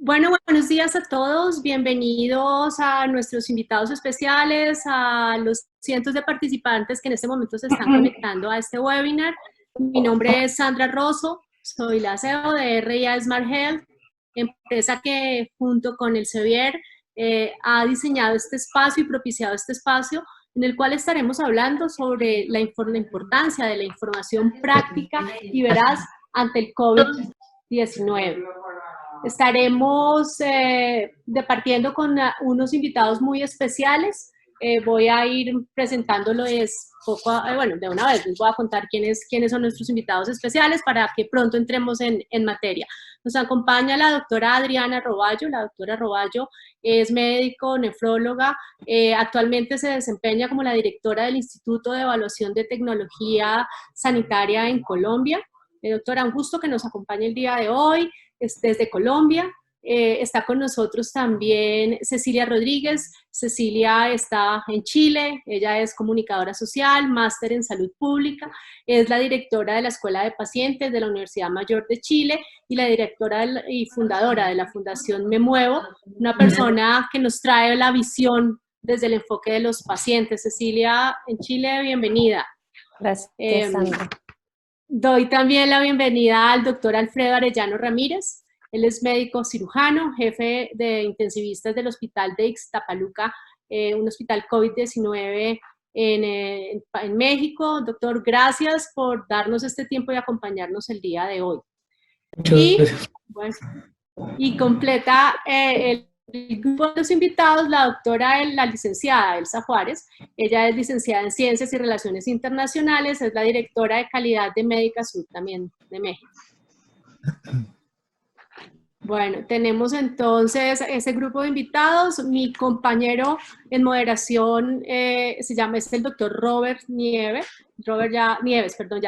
Bueno, buenos días a todos. Bienvenidos a nuestros invitados especiales, a los cientos de participantes que en este momento se están conectando a este webinar. Mi nombre es Sandra Rosso, soy la CEO de RIA Smart Health, empresa que junto con el Sevier ha diseñado este espacio y propiciado este espacio en el cual estaremos hablando sobre la importancia de la información práctica y veraz ante el COVID-19. Estaremos departiendo con unos invitados muy especiales. Voy a ir presentándoles de una vez les voy a contar quiénes son nuestros invitados especiales para que pronto entremos en materia. Nos acompaña la doctora Adriana Roballo. La doctora Roballo es médico, nefróloga, actualmente se desempeña como la directora del Instituto de Evaluación de Tecnología Sanitaria en Colombia. Doctora, un gusto que nos acompañe el día de hoy desde Colombia. Está con nosotros también Cecilia Rodríguez. Cecilia está en Chile, ella es comunicadora social, máster en salud pública, es la directora de la Escuela de Pacientes de la Universidad Mayor de Chile y la directora y fundadora de la Fundación Me Muevo, una persona que nos trae la visión desde el enfoque de los pacientes. Cecilia, en Chile, bienvenida. Gracias, Sandra. Doy también la bienvenida al doctor Alfredo Arellano Ramírez. Él es médico cirujano, jefe de intensivistas del Hospital de Ixtapaluca, un hospital COVID-19 en México. Doctor, gracias por darnos este tiempo y acompañarnos el día de hoy. Y completa el grupo de los invitados la doctora, la licenciada Elsa Juárez. Ella es licenciada en Ciencias y Relaciones Internacionales, es la directora de calidad de Médica Sur también de México. Bueno, tenemos entonces ese grupo de invitados. Mi compañero en moderación es el doctor Robert Nieves. Ya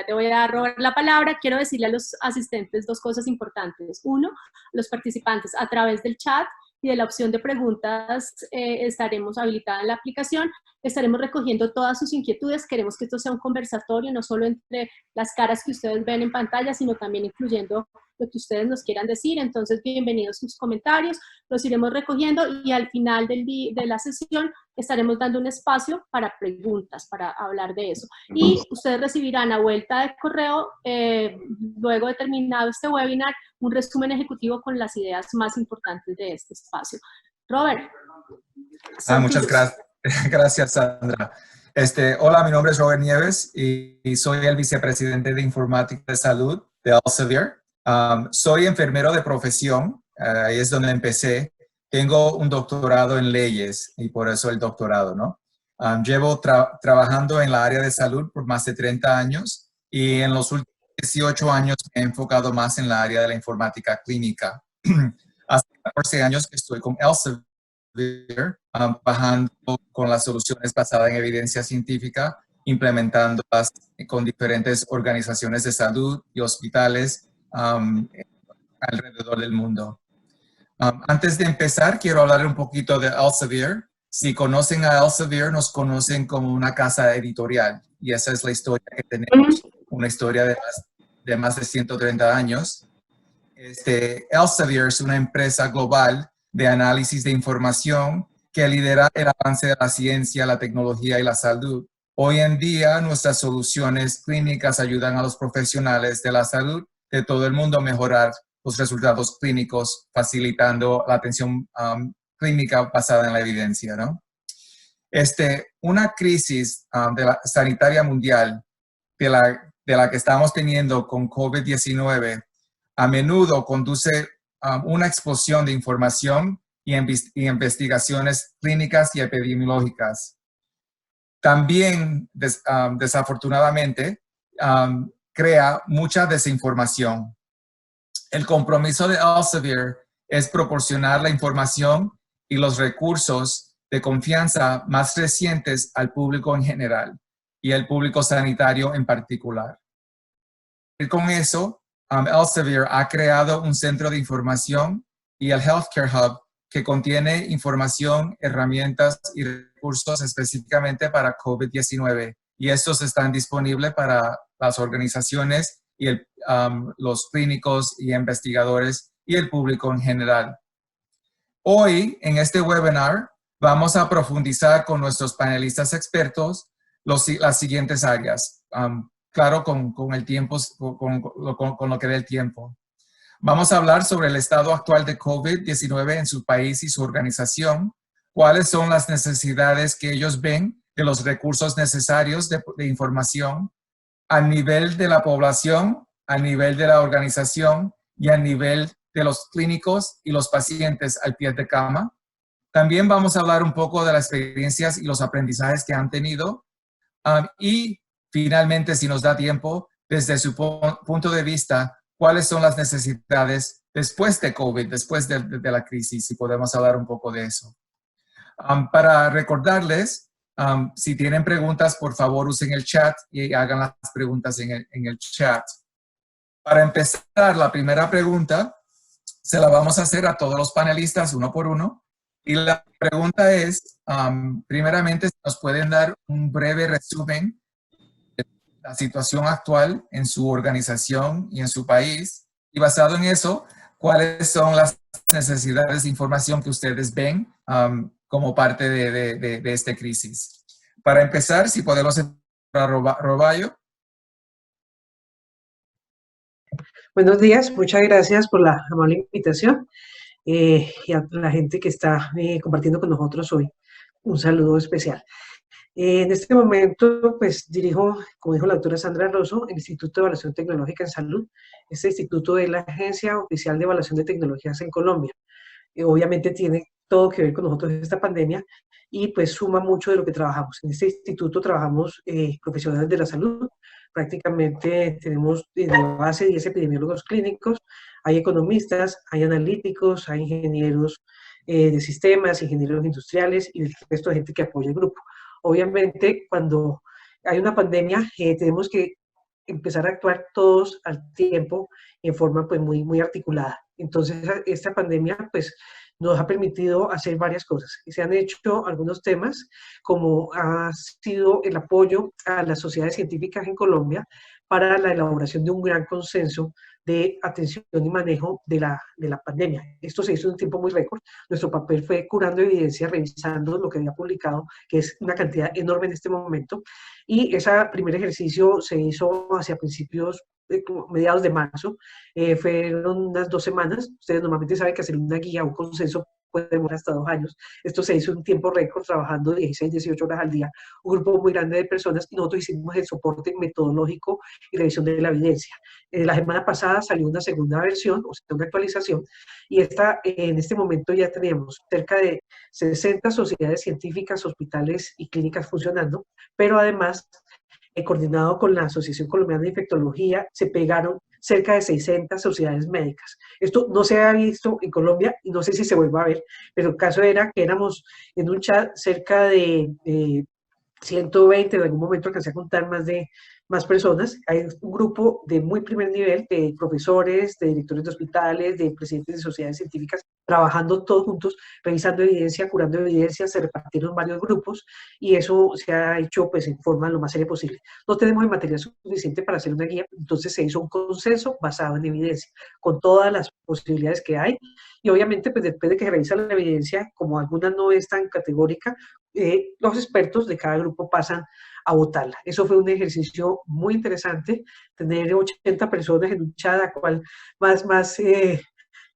te voy a dar, Robert, la palabra. Quiero decirle a los asistentes dos cosas importantes. Uno, los participantes a través del chat y de la opción de preguntas estaremos habilitada en la aplicación. Estaremos recogiendo todas sus inquietudes. Queremos que esto sea un conversatorio, no solo entre las caras que ustedes ven en pantalla, sino también incluyendo lo que ustedes nos quieran decir. Entonces, bienvenidos sus comentarios, los iremos recogiendo y al final de la sesión estaremos dando un espacio para preguntas, para hablar de eso. Y ustedes recibirán a vuelta de correo, luego de terminado este webinar, un resumen ejecutivo con las ideas más importantes de este espacio. Robert. Muchas gracias. Gracias, Sandra. Hola, mi nombre es Robert Nieves y soy el vicepresidente de Informática de Salud de Elsevier. Soy enfermero de profesión, ahí es donde empecé. Tengo un doctorado en leyes y por eso el doctorado, ¿no? Llevo trabajando en la área de salud por más de 30 años y en los últimos 18 años me he enfocado más en la área de la informática clínica. Hace 14 años que estoy con Elsevier, trabajando con las soluciones basadas en evidencia científica, implementándolas con diferentes organizaciones de salud y hospitales alrededor del mundo. Antes de empezar, quiero hablar un poquito de Elsevier. Si conocen a Elsevier, nos conocen como una casa editorial y esa es la historia que tenemos, una historia de más de 130 años. Elsevier es una empresa global de análisis de información que lidera el avance de la ciencia, la tecnología y la salud. Hoy en día, nuestras soluciones clínicas ayudan a los profesionales de la salud de todo el mundo a mejorar los resultados clínicos, facilitando la atención clínica basada en la evidencia, ¿no? Una crisis sanitaria mundial de la que estamos teniendo con COVID-19 a menudo conduce una explosión de información y investigaciones clínicas y epidemiológicas. También, desafortunadamente, crea mucha desinformación. El compromiso de Elsevier es proporcionar la información y los recursos de confianza más recientes al público en general y al público sanitario en particular. Y con eso, Elsevier ha creado un centro de información y el Healthcare Hub que contiene información, herramientas y recursos específicamente para COVID-19. Y estos están disponibles para las organizaciones y los clínicos y investigadores y el público en general. Hoy, en este webinar, vamos a profundizar con nuestros panelistas expertos las siguientes áreas. Claro, con el tiempo, con lo que dé el tiempo. Vamos a hablar sobre el estado actual de COVID-19 en su país y su organización, cuáles son las necesidades que ellos ven de los recursos necesarios de información a nivel de la población, a nivel de la organización y a nivel de los clínicos y los pacientes al pie de cama. También vamos a hablar un poco de las experiencias y los aprendizajes que han tenido. Y finalmente, si nos da tiempo, desde su punto de vista, cuáles son las necesidades después de COVID, después de la crisis, si podemos hablar un poco de eso. Para recordarles, si tienen preguntas, por favor usen el chat y hagan las preguntas en el chat. Para empezar, la primera pregunta se la vamos a hacer a todos los panelistas uno por uno. Y la pregunta es, primeramente, si nos pueden dar un breve resumen de la situación actual en su organización y en su país. Y basado en eso, ¿cuáles son las necesidades de información que ustedes ven como parte de esta crisis? Para empezar, si podemos entrar a Roballo. Buenos días, muchas gracias por la amable invitación y a la gente que está compartiendo con nosotros hoy. Un saludo especial. En este momento, pues dirijo, como dijo la doctora Sandra Rosso, el Instituto de Evaluación Tecnológica en Salud. Este instituto es la Agencia Oficial de Evaluación de Tecnologías en Colombia. Obviamente tiene todo que ver con nosotros esta pandemia y pues suma mucho de lo que trabajamos. En este instituto trabajamos profesionales de la salud. Prácticamente tenemos de base 10 epidemiólogos clínicos, hay economistas, hay analíticos, hay ingenieros de sistemas, ingenieros industriales y el resto de gente que apoya el grupo. Obviamente, cuando hay una pandemia, tenemos que empezar a actuar todos al tiempo en forma pues muy articulada. Entonces, esta pandemia pues nos ha permitido hacer varias cosas. Y se han hecho algunos temas, como ha sido el apoyo a las sociedades científicas en Colombia para la elaboración de un gran consenso de atención y manejo de la pandemia. Esto se hizo en un tiempo muy récord. Nuestro papel fue curando evidencia, revisando lo que había publicado, que es una cantidad enorme en este momento. Y ese primer ejercicio se hizo hacia principios, mediados de marzo. Fueron unas 2 semanas. Ustedes normalmente saben que hacer una guía o un consenso puede demorar hasta 2 años. Esto se hizo en tiempo récord, trabajando 16, 18 horas al día, un grupo muy grande de personas, y nosotros hicimos el soporte metodológico y revisión de la evidencia. La semana pasada salió una segunda versión, o sea, una actualización, y en este momento ya tenemos cerca de 60 sociedades científicas, hospitales y clínicas funcionando, pero además, coordinado con la Asociación Colombiana de Infectología, se pegaron cerca de 600 sociedades médicas. Esto no se ha visto en Colombia y no sé si se vuelva a ver, pero el caso era que éramos en un chat cerca de 120, en algún momento alcancé a contar más personas. Hay un grupo de muy primer nivel, de profesores, de directores de hospitales, de presidentes de sociedades científicas, trabajando todos juntos, revisando evidencia, curando evidencia. Se repartieron varios grupos y eso se ha hecho pues en forma lo más seria posible. No tenemos el material suficiente para hacer una guía, entonces se hizo un consenso basado en evidencia, con todas las posibilidades que hay. Y obviamente, pues después de que se revisa la evidencia, como alguna no es tan categórica, los expertos de cada grupo pasan a votarla. Eso fue un ejercicio muy interesante, tener 80 personas en un chat, a cual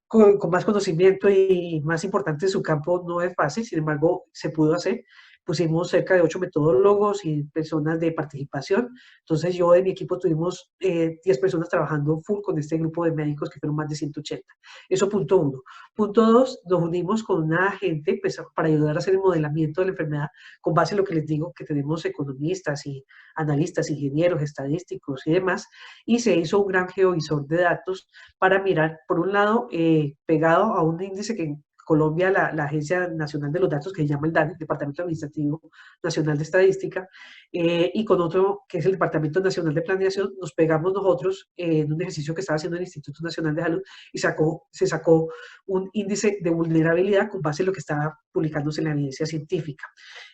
con más conocimiento y más importante en su campo no es fácil, sin embargo, se pudo hacer. Pusimos cerca de 8 metodólogos y personas de participación. Entonces yo de mi equipo tuvimos 10 personas trabajando full con este grupo de médicos que fueron más de 180. Eso punto 1. Punto 2, nos unimos con una gente pues, para ayudar a hacer el modelamiento de la enfermedad con base en lo que les digo, que tenemos economistas y analistas, ingenieros, estadísticos y demás. Y se hizo un gran geovisor de datos para mirar, por un lado, pegado a un índice que en Colombia, la Agencia Nacional de los Datos, que se llama el DANE, el Departamento Administrativo Nacional de Estadística, y con otro que es el Departamento Nacional de Planeación, nos pegamos nosotros en un ejercicio que estaba haciendo el Instituto Nacional de Salud y se sacó un índice de vulnerabilidad con base en lo que estaba publicándose en la evidencia científica.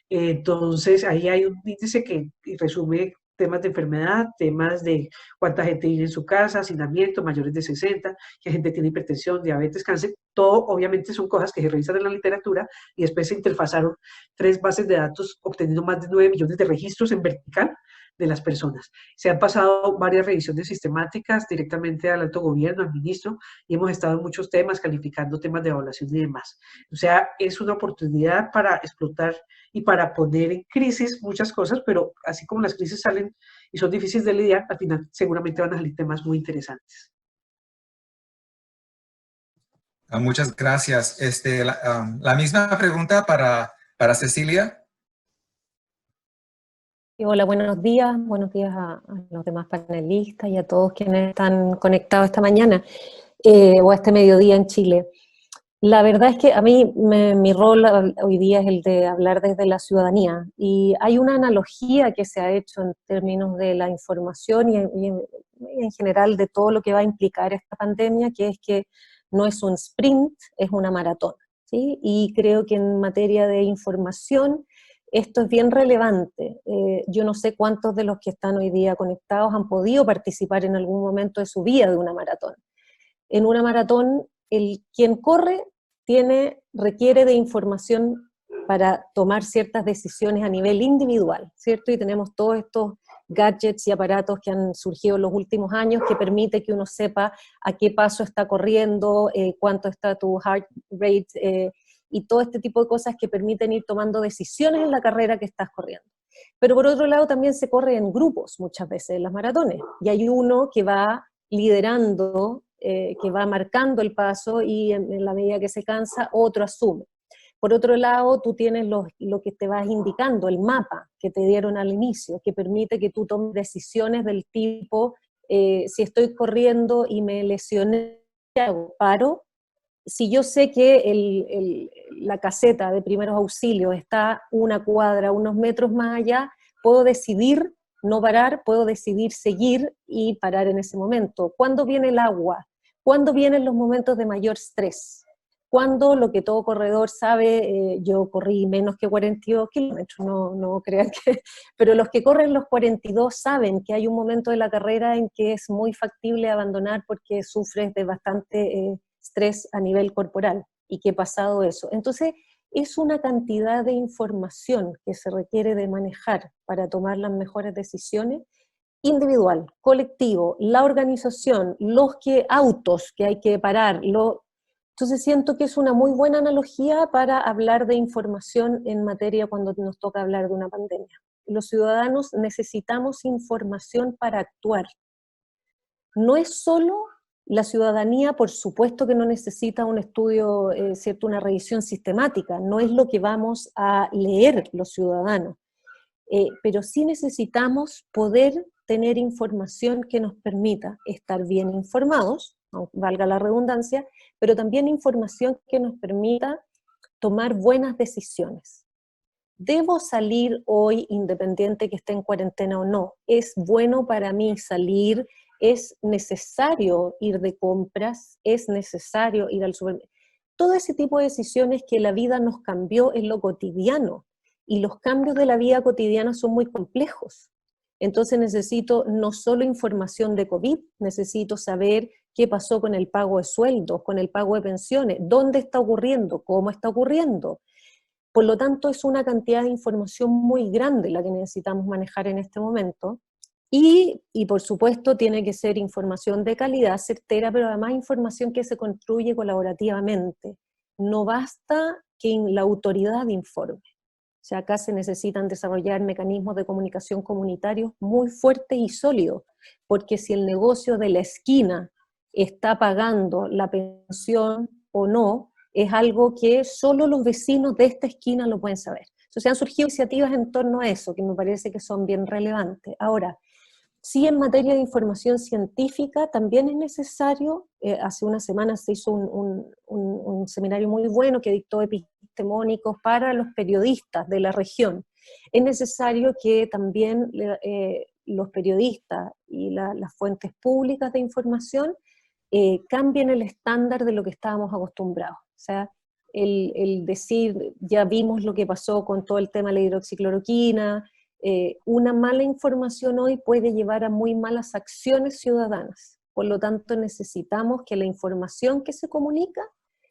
Entonces, ahí hay un índice que resume temas de enfermedad, temas de cuánta gente vive en su casa, hacinamiento, mayores de 60, qué gente tiene hipertensión, diabetes, cáncer. Todo obviamente son cosas que se revisan en la literatura y después se interfazaron 3 bases de datos obteniendo más de 9 millones de registros en vertical de las personas. Se han pasado varias revisiones sistemáticas directamente al alto gobierno, al ministro, y hemos estado en muchos temas, calificando temas de evaluación y demás. O sea, es una oportunidad para explotar y para poner en crisis muchas cosas, pero así como las crisis salen y son difíciles de lidiar, al final seguramente van a salir temas muy interesantes. Muchas gracias. La misma pregunta para Cecilia. Hola, buenos días a los demás panelistas y a todos quienes están conectados esta mañana o este mediodía en Chile. La verdad es que a mí mi rol hoy día es el de hablar desde la ciudadanía, y hay una analogía que se ha hecho en términos de la información y en general de todo lo que va a implicar esta pandemia, que es que no es un sprint, es una maratón, ¿sí? Y creo que en materia de información esto es bien relevante. Yo no sé cuántos de los que están hoy día conectados han podido participar en algún momento de su vida de una maratón. En una maratón, quien corre requiere de información para tomar ciertas decisiones a nivel individual, ¿cierto? Y tenemos todos estos gadgets y aparatos que han surgido en los últimos años que permite que uno sepa a qué paso está corriendo, cuánto está tu heart rate, y todo este tipo de cosas que permiten ir tomando decisiones en la carrera que estás corriendo. Pero por otro lado también se corre en grupos muchas veces en las maratones, y hay uno que va liderando, que va marcando el paso, y en la medida que se cansa, otro asume. Por otro lado, tú tienes lo que te vas indicando, el mapa que te dieron al inicio, que permite que tú tomes decisiones del tipo, si estoy corriendo y me lesioné, ¿qué hago? ¿Paro? Si yo sé que la caseta de primeros auxilios está una cuadra, unos metros más allá, puedo decidir no parar, puedo decidir seguir y parar en ese momento. ¿Cuándo viene el agua? ¿Cuándo vienen los momentos de mayor estrés? ¿Cuándo? Lo que todo corredor sabe, yo corrí menos que 42 kilómetros, no crean que, pero los que corren los 42 saben que hay un momento de la carrera en que es muy factible abandonar porque sufres de bastante estrés a nivel corporal, y que pasado eso. Entonces, es una cantidad de información que se requiere de manejar para tomar las mejores decisiones, individual, colectivo, la organización, autos que hay que parar. Entonces siento que es una muy buena analogía para hablar de información en materia cuando nos toca hablar de una pandemia. Los ciudadanos necesitamos información para actuar. No es solo la ciudadanía, por supuesto que no necesita un estudio, ¿cierto? Una revisión sistemática, no es lo que vamos a leer los ciudadanos, pero sí necesitamos poder tener información que nos permita estar bien informados, valga la redundancia, pero también información que nos permita tomar buenas decisiones. ¿Debo salir hoy independiente que esté en cuarentena o no? ¿Es bueno para mí salir? ¿Es necesario ir de compras? ¿Es necesario ir al supermercado? Todo ese tipo de decisiones que la vida nos cambió en lo cotidiano, y los cambios de la vida cotidiana son muy complejos. Entonces necesito no solo información de COVID, necesito saber qué pasó con el pago de sueldos, con el pago de pensiones, dónde está ocurriendo, cómo está ocurriendo. Por lo tanto, es una cantidad de información muy grande la que necesitamos manejar en este momento, y por supuesto tiene que ser información de calidad, certera, pero además información que se construye colaborativamente. No basta que la autoridad informe. O sea, acá se necesitan desarrollar mecanismos de comunicación comunitarios muy fuertes y sólidos, porque si el negocio de la esquina está pagando la pensión o no, es algo que solo los vecinos de esta esquina lo pueden saber. Entonces han surgido iniciativas en torno a eso, que me parece que son bien relevantes. Ahora, sí, en materia de información científica también es necesario, hace unas semanas se hizo un seminario muy bueno que dictó epistemónicos para los periodistas de la región. Es necesario que también los periodistas y las fuentes públicas de información cambien el estándar de lo que estábamos acostumbrados. O sea, el decir, ya vimos lo que pasó con todo el tema de la hidroxicloroquina, una mala información hoy puede llevar a muy malas acciones ciudadanas. Por lo tanto, necesitamos que la información que se comunica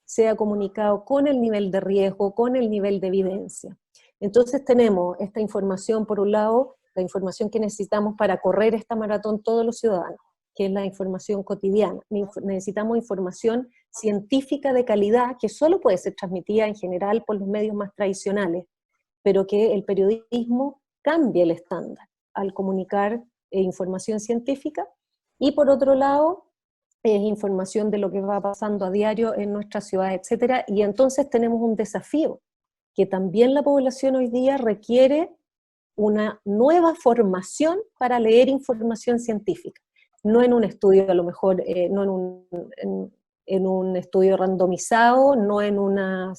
sea comunicado con el nivel de riesgo, con el nivel de evidencia. Entonces tenemos esta información, por un lado, la información que necesitamos para correr esta maratón todos los ciudadanos, que es la información cotidiana. Necesitamos información científica de calidad que solo puede ser transmitida en general por los medios más tradicionales, pero que el periodismo cambie el estándar al comunicar información científica. Y por otro lado, es información de lo que va pasando a diario en nuestra ciudad, etcétera. Y entonces tenemos un desafío, que también la población hoy día requiere una nueva formación para leer información científica. No en un estudio, a lo mejor, no en un estudio randomizado, no en una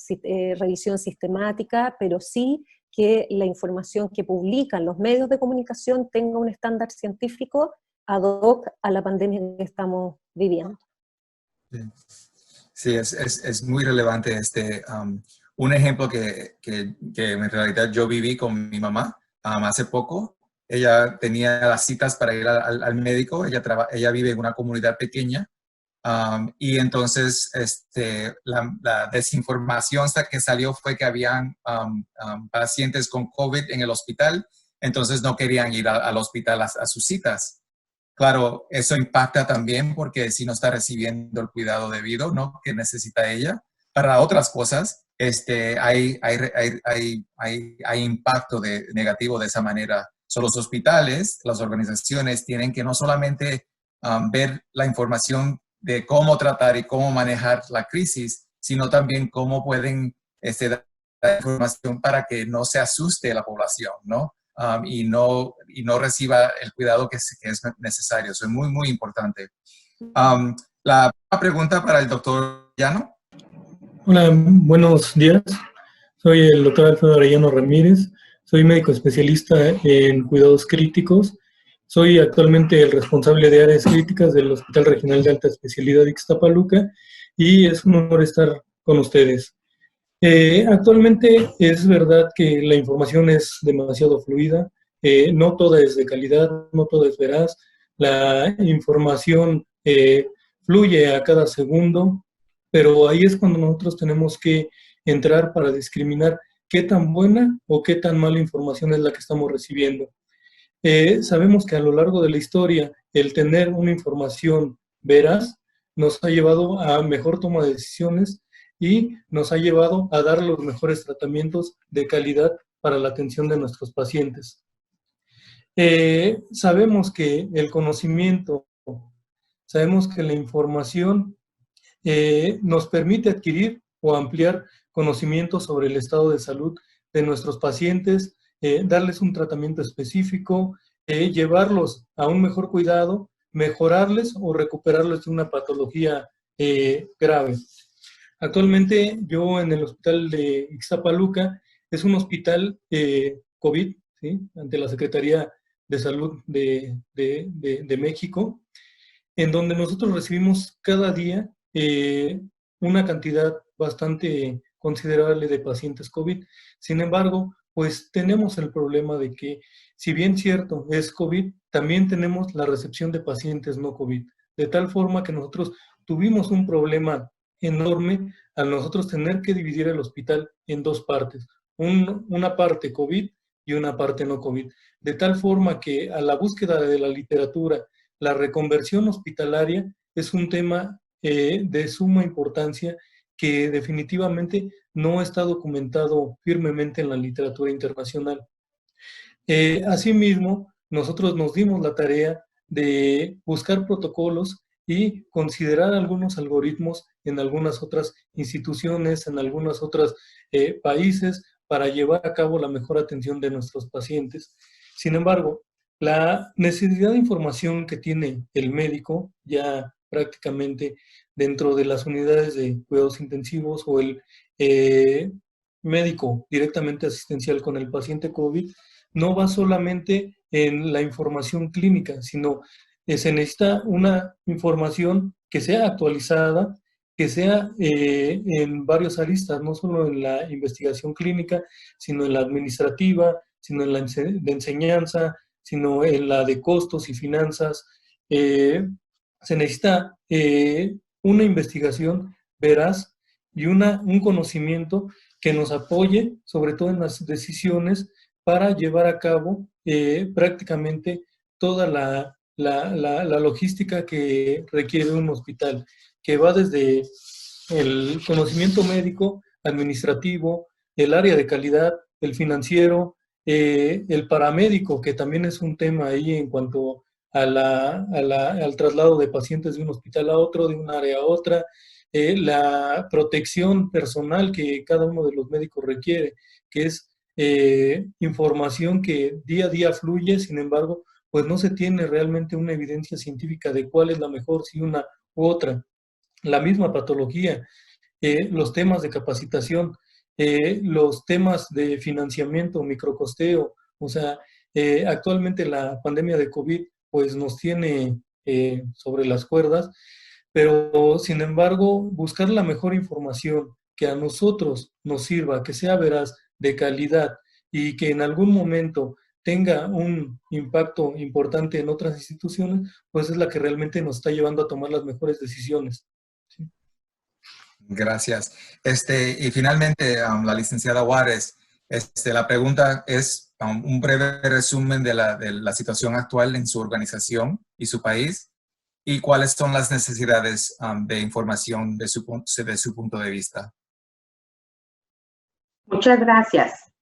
revisión sistemática, pero sí que la información que publican los medios de comunicación tenga un estándar científico ad hoc a la pandemia que estamos viviendo. Sí, es muy relevante. Un ejemplo que en realidad yo viví con mi mamá hace poco. Ella tenía las citas para ir al médico. Ella vive en una comunidad pequeña. Y entonces la desinformación que salió fue que habían pacientes con COVID en el hospital. Entonces no querían ir al hospital a sus citas. Claro, eso impacta también porque si no está recibiendo el cuidado debido, ¿no?, que necesita ella. Para otras cosas, hay impacto negativo de esa manera. So, los hospitales, las organizaciones tienen que no solamente ver la información de cómo tratar y cómo manejar la crisis, sino también cómo pueden dar información para que no se asuste la población, ¿no? Y no reciba el cuidado que es necesario. Eso es muy, muy importante. La pregunta para el doctor Llano. Hola, buenos días. Soy el doctor Alfredo Arellano Ramírez. Soy médico especialista en cuidados críticos. Soy actualmente el responsable de áreas críticas del Hospital Regional de Alta Especialidad de Ixtapaluca y es un honor estar con ustedes. Actualmente es verdad que la información es demasiado fluida, no toda es de calidad, no toda es veraz, la información fluye a cada segundo, pero ahí es cuando nosotros tenemos que entrar para discriminar qué tan buena o qué tan mala información es la que estamos recibiendo. Sabemos que a lo largo de la historia el tener una información veraz nos ha llevado a mejor toma de decisiones y nos ha llevado a dar los mejores tratamientos de calidad para la atención de nuestros pacientes. Sabemos que el conocimiento, sabemos que la información nos permite adquirir o ampliar conocimientos sobre el estado de salud de nuestros pacientes, darles un tratamiento específico, llevarlos a un mejor cuidado, mejorarles o recuperarles de una patología grave. Actualmente yo en el hospital de Ixtapaluca, es un hospital COVID, ¿sí?, ante la Secretaría de Salud de México, en donde nosotros recibimos cada día una cantidad bastante considerable de pacientes COVID. Sin embargo, pues tenemos el problema de que, si bien cierto es COVID, también tenemos la recepción de pacientes no COVID, de tal forma que nosotros tuvimos un problema enorme al nosotros tener que dividir el hospital en dos partes, una parte COVID y una parte no COVID, de tal forma que a la búsqueda de la literatura, la reconversión hospitalaria es un tema de suma importancia que definitivamente no está documentado firmemente en la literatura internacional. Asimismo, nosotros nos dimos la tarea de buscar protocolos y considerar algunos algoritmos en algunas otras instituciones, en algunos otros países, para llevar a cabo la mejor atención de nuestros pacientes. Sin embargo, la necesidad de información que tiene el médico ya prácticamente dentro de las unidades de cuidados intensivos o el médico directamente asistencial con el paciente COVID, no va solamente en la información clínica, sino se necesita una información que sea actualizada, que sea en varios aristas, no solo en la investigación clínica, sino en la administrativa, sino en la de enseñanza, sino en la de costos y finanzas. Se necesita una investigación veraz y un conocimiento que nos apoye, sobre todo en las decisiones, para llevar a cabo prácticamente toda la logística que requiere un hospital, que va desde el conocimiento médico, administrativo, el área de calidad, el financiero, el paramédico, que también es un tema ahí en cuanto al traslado de pacientes de un hospital a otro, de un área a otra, la protección personal que cada uno de los médicos requiere, que es información que día a día fluye, sin embargo, pues no se tiene realmente una evidencia científica de cuál es la mejor, si una u otra. La misma patología, los temas de capacitación, los temas de financiamiento, microcosteo, o sea, actualmente la pandemia de COVID pues nos tiene sobre las cuerdas, pero sin embargo buscar la mejor información que a nosotros nos sirva, que sea veraz, de calidad y que en algún momento tenga un impacto importante en otras instituciones, pues es la que realmente nos está llevando a tomar las mejores decisiones. ¿Sí? Gracias. Y finalmente, la licenciada Juárez, la pregunta es un breve resumen de la situación actual en su organización y su país y cuáles son las necesidades de información de su punto de vista. Muchas gracias.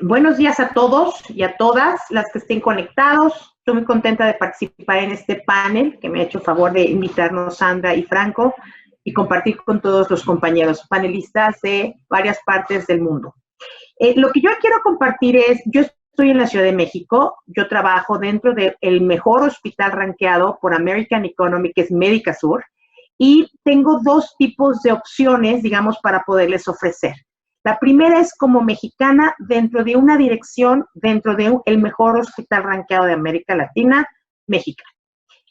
Buenos días a todos y a todas las que estén conectados. Estoy muy contenta de participar en este panel que me ha hecho favor de invitarnos Sandra y Franco y compartir con todos los compañeros panelistas de varias partes del mundo. Lo que yo quiero compartir es, yo estoy en la Ciudad de México, yo trabajo dentro del mejor hospital rankeado por American Economic, que es Médica Sur, y tengo dos tipos de opciones, digamos, para poderles ofrecer. La primera es como mexicana dentro de una dirección, dentro de el mejor hospital rankeado de América Latina, México.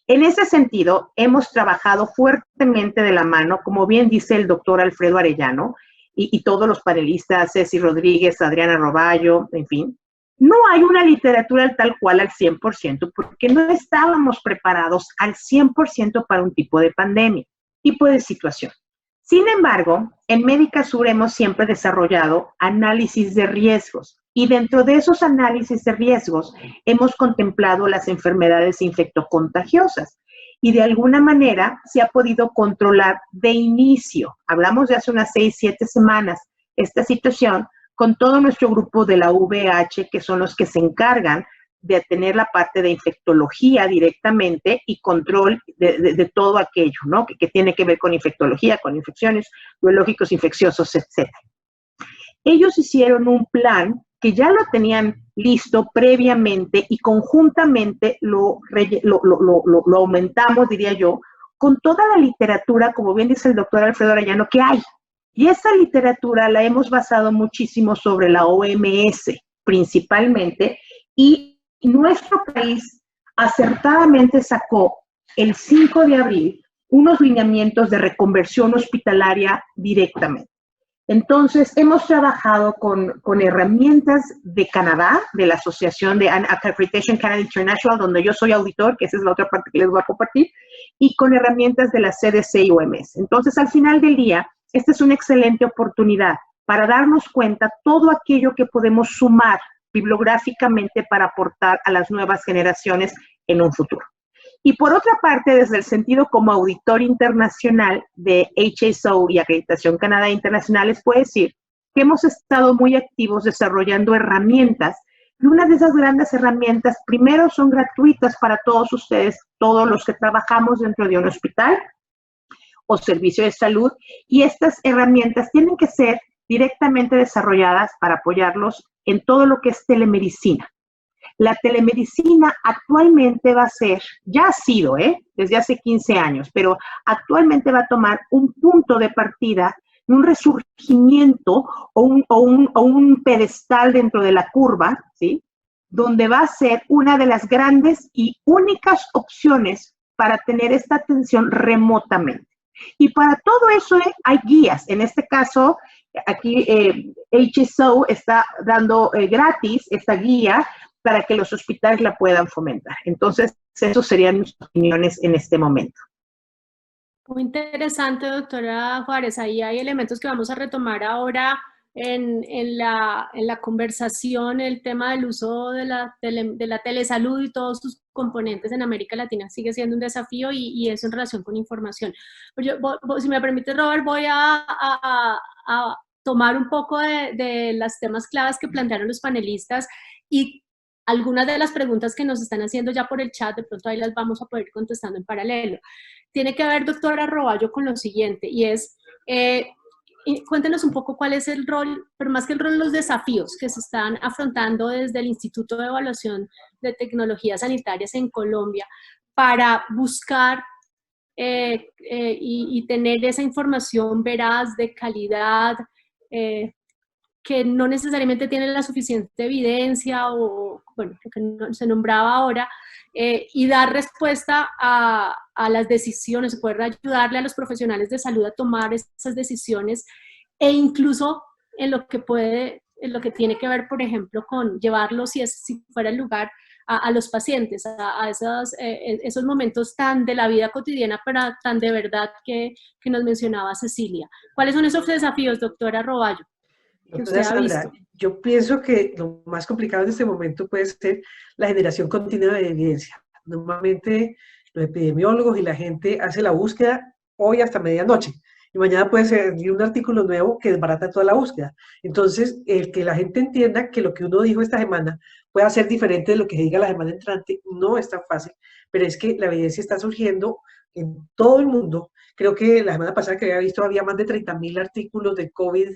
En ese sentido, hemos trabajado fuertemente de la mano, como bien dice el doctor Alfredo Arellano, y todos los panelistas, Ceci Rodríguez, Adriana Roballo, en fin. No hay una literatura tal cual al 100%, porque no estábamos preparados al 100% para un tipo de pandemia, tipo de situación. Sin embargo, en Médica Sur hemos siempre desarrollado análisis de riesgos y dentro de esos análisis de riesgos hemos contemplado las enfermedades infectocontagiosas y de alguna manera se ha podido controlar de inicio, hablamos de hace unas 6, 7 semanas, esta situación con todo nuestro grupo de la VH, que son los que se encargan de tener la parte de infectología directamente y control de todo aquello, ¿no? Que tiene que ver con infectología, con infecciones, biológicos, infecciosos, etc. Ellos hicieron un plan que ya lo tenían listo previamente y conjuntamente lo aumentamos, diría yo, con toda la literatura, como bien dice el doctor Alfredo Arellano, que hay. Y esa literatura la hemos basado muchísimo sobre la OMS, principalmente, y nuestro país acertadamente sacó el 5 de abril unos lineamientos de reconversión hospitalaria directamente. Entonces, hemos trabajado con herramientas de Canadá, de la Asociación de Accreditation Canada International, donde yo soy auditor, que esa es la otra parte que les voy a compartir, y con herramientas de la CDC y OMS. Entonces, al final del día, esta es una excelente oportunidad para darnos cuenta todo aquello que podemos sumar bibliográficamente para aportar a las nuevas generaciones en un futuro. Y por otra parte, desde el sentido como auditor internacional de HSO y Acreditación Canadá Internacional, les puedo decir que hemos estado muy activos desarrollando herramientas, y una de esas grandes herramientas, primero, son gratuitas para todos ustedes, todos los que trabajamos dentro de un hospital o servicio de salud, y estas herramientas tienen que ser directamente desarrolladas para apoyarlos en todo lo que es telemedicina. La telemedicina actualmente va a ser, ya ha sido, desde hace 15 años, pero actualmente va a tomar un punto de partida, un resurgimiento o un pedestal dentro de la curva, ¿sí? Donde va a ser una de las grandes y únicas opciones para tener esta atención remotamente. Y para todo eso hay guías. En este caso, Aquí HSO está dando gratis esta guía para que los hospitales la puedan fomentar. Entonces, esas serían mis opiniones en este momento. Muy interesante, doctora Juárez. Ahí hay elementos que vamos a retomar ahora en la conversación. El tema del uso de la telesalud y todos sus componentes en América Latina sigue siendo un desafío y eso en relación con información. Si me permite, Robert, voy a tomar un poco de los temas claves que plantearon los panelistas y algunas de las preguntas que nos están haciendo ya por el chat, de pronto ahí las vamos a poder ir contestando en paralelo. Tiene que ver, doctora Roballo, con lo siguiente, y es, cuéntenos un poco cuál es el rol, pero más que el rol, los desafíos que se están afrontando desde el Instituto de Evaluación de Tecnologías Sanitarias en Colombia para buscar y tener esa información veraz, de calidad, que no necesariamente tiene la suficiente evidencia o, bueno, lo que se nombraba ahora, y dar respuesta a las decisiones, poder ayudarle a los profesionales de salud a tomar esas decisiones, e incluso en lo que tiene que ver, por ejemplo, con llevarlos, si fuera el lugar, a los pacientes, a esos momentos tan de la vida cotidiana, pero tan de verdad que nos mencionaba Cecilia. ¿Cuáles son esos desafíos, doctora Roballo, que usted ha visto? Yo pienso que lo más complicado en este momento puede ser la generación continua de evidencia. Normalmente los epidemiólogos y la gente hace la búsqueda hoy hasta medianoche y mañana puede salir un artículo nuevo que desbarata toda la búsqueda. Entonces, el que la gente entienda que lo que uno dijo esta semana pueda ser diferente de lo que se diga la semana entrante no es tan fácil, pero es que la evidencia está surgiendo en todo el mundo. Creo que la semana pasada que había visto había más de 30.000 artículos de COVID.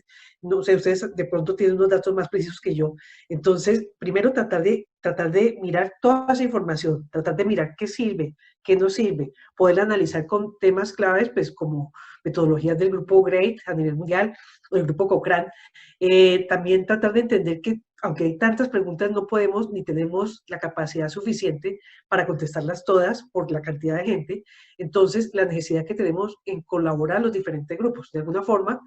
No sé, ustedes de pronto tienen unos datos más precisos que yo. Entonces, primero tratar de mirar toda esa información, tratar de mirar qué sirve, qué no sirve, poder analizar con temas claves, pues como metodologías del grupo GREAT a nivel mundial, o el grupo Cochrane. También tratar de entender que aunque hay tantas preguntas, no podemos ni tenemos la capacidad suficiente para contestarlas todas por la cantidad de gente. Entonces, la necesidad que tenemos en colaborar los diferentes grupos. De alguna forma,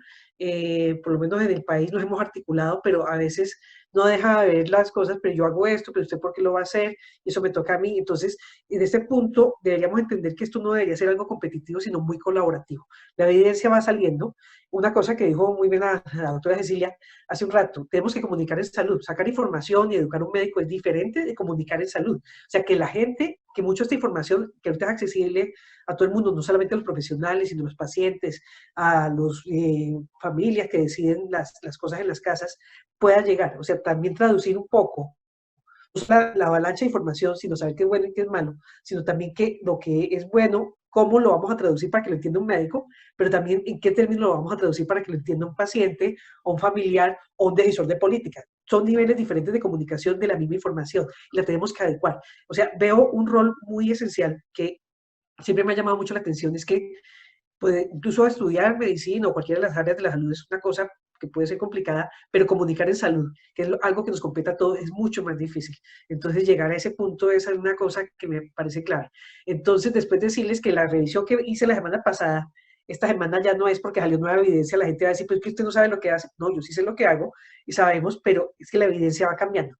por lo menos en el país nos hemos articulado, pero a veces no deja de ver las cosas, pero yo hago esto, pero usted por qué lo va a hacer, y eso me toca a mí. Entonces, en este punto deberíamos entender que esto no debería ser algo competitivo, sino muy colaborativo. La evidencia va saliendo. Una cosa que dijo muy bien la doctora Cecilia hace un rato, tenemos que comunicar en salud. Sacar información y educar a un médico es diferente de comunicar en salud. O sea, que la gente, que mucha de esta información que ahorita es accesible a todo el mundo, no solamente a los profesionales, sino a los pacientes, a las familias que deciden las cosas en las casas, pueda llegar. O sea, también traducir un poco, no solo la avalancha de información, sino saber qué es bueno y qué es malo, sino también que lo que es bueno, cómo lo vamos a traducir para que lo entienda un médico, pero también en qué términos lo vamos a traducir para que lo entienda un paciente, o un familiar, o un decisor de política. Son niveles diferentes de comunicación de la misma información y la tenemos que adecuar. O sea, veo un rol muy esencial que siempre me ha llamado mucho la atención, es que incluso estudiar medicina o cualquiera de las áreas de la salud es una cosa que puede ser complicada, pero comunicar en salud, que es algo que nos compete a todos, es mucho más difícil. Entonces, llegar a ese punto es una cosa que me parece clave. Entonces, después decirles que la revisión que hice la semana pasada, esta semana ya no es porque salió nueva evidencia, la gente va a decir, pues que usted no sabe lo que hace. No, yo sí sé lo que hago y sabemos, pero es que la evidencia va cambiando.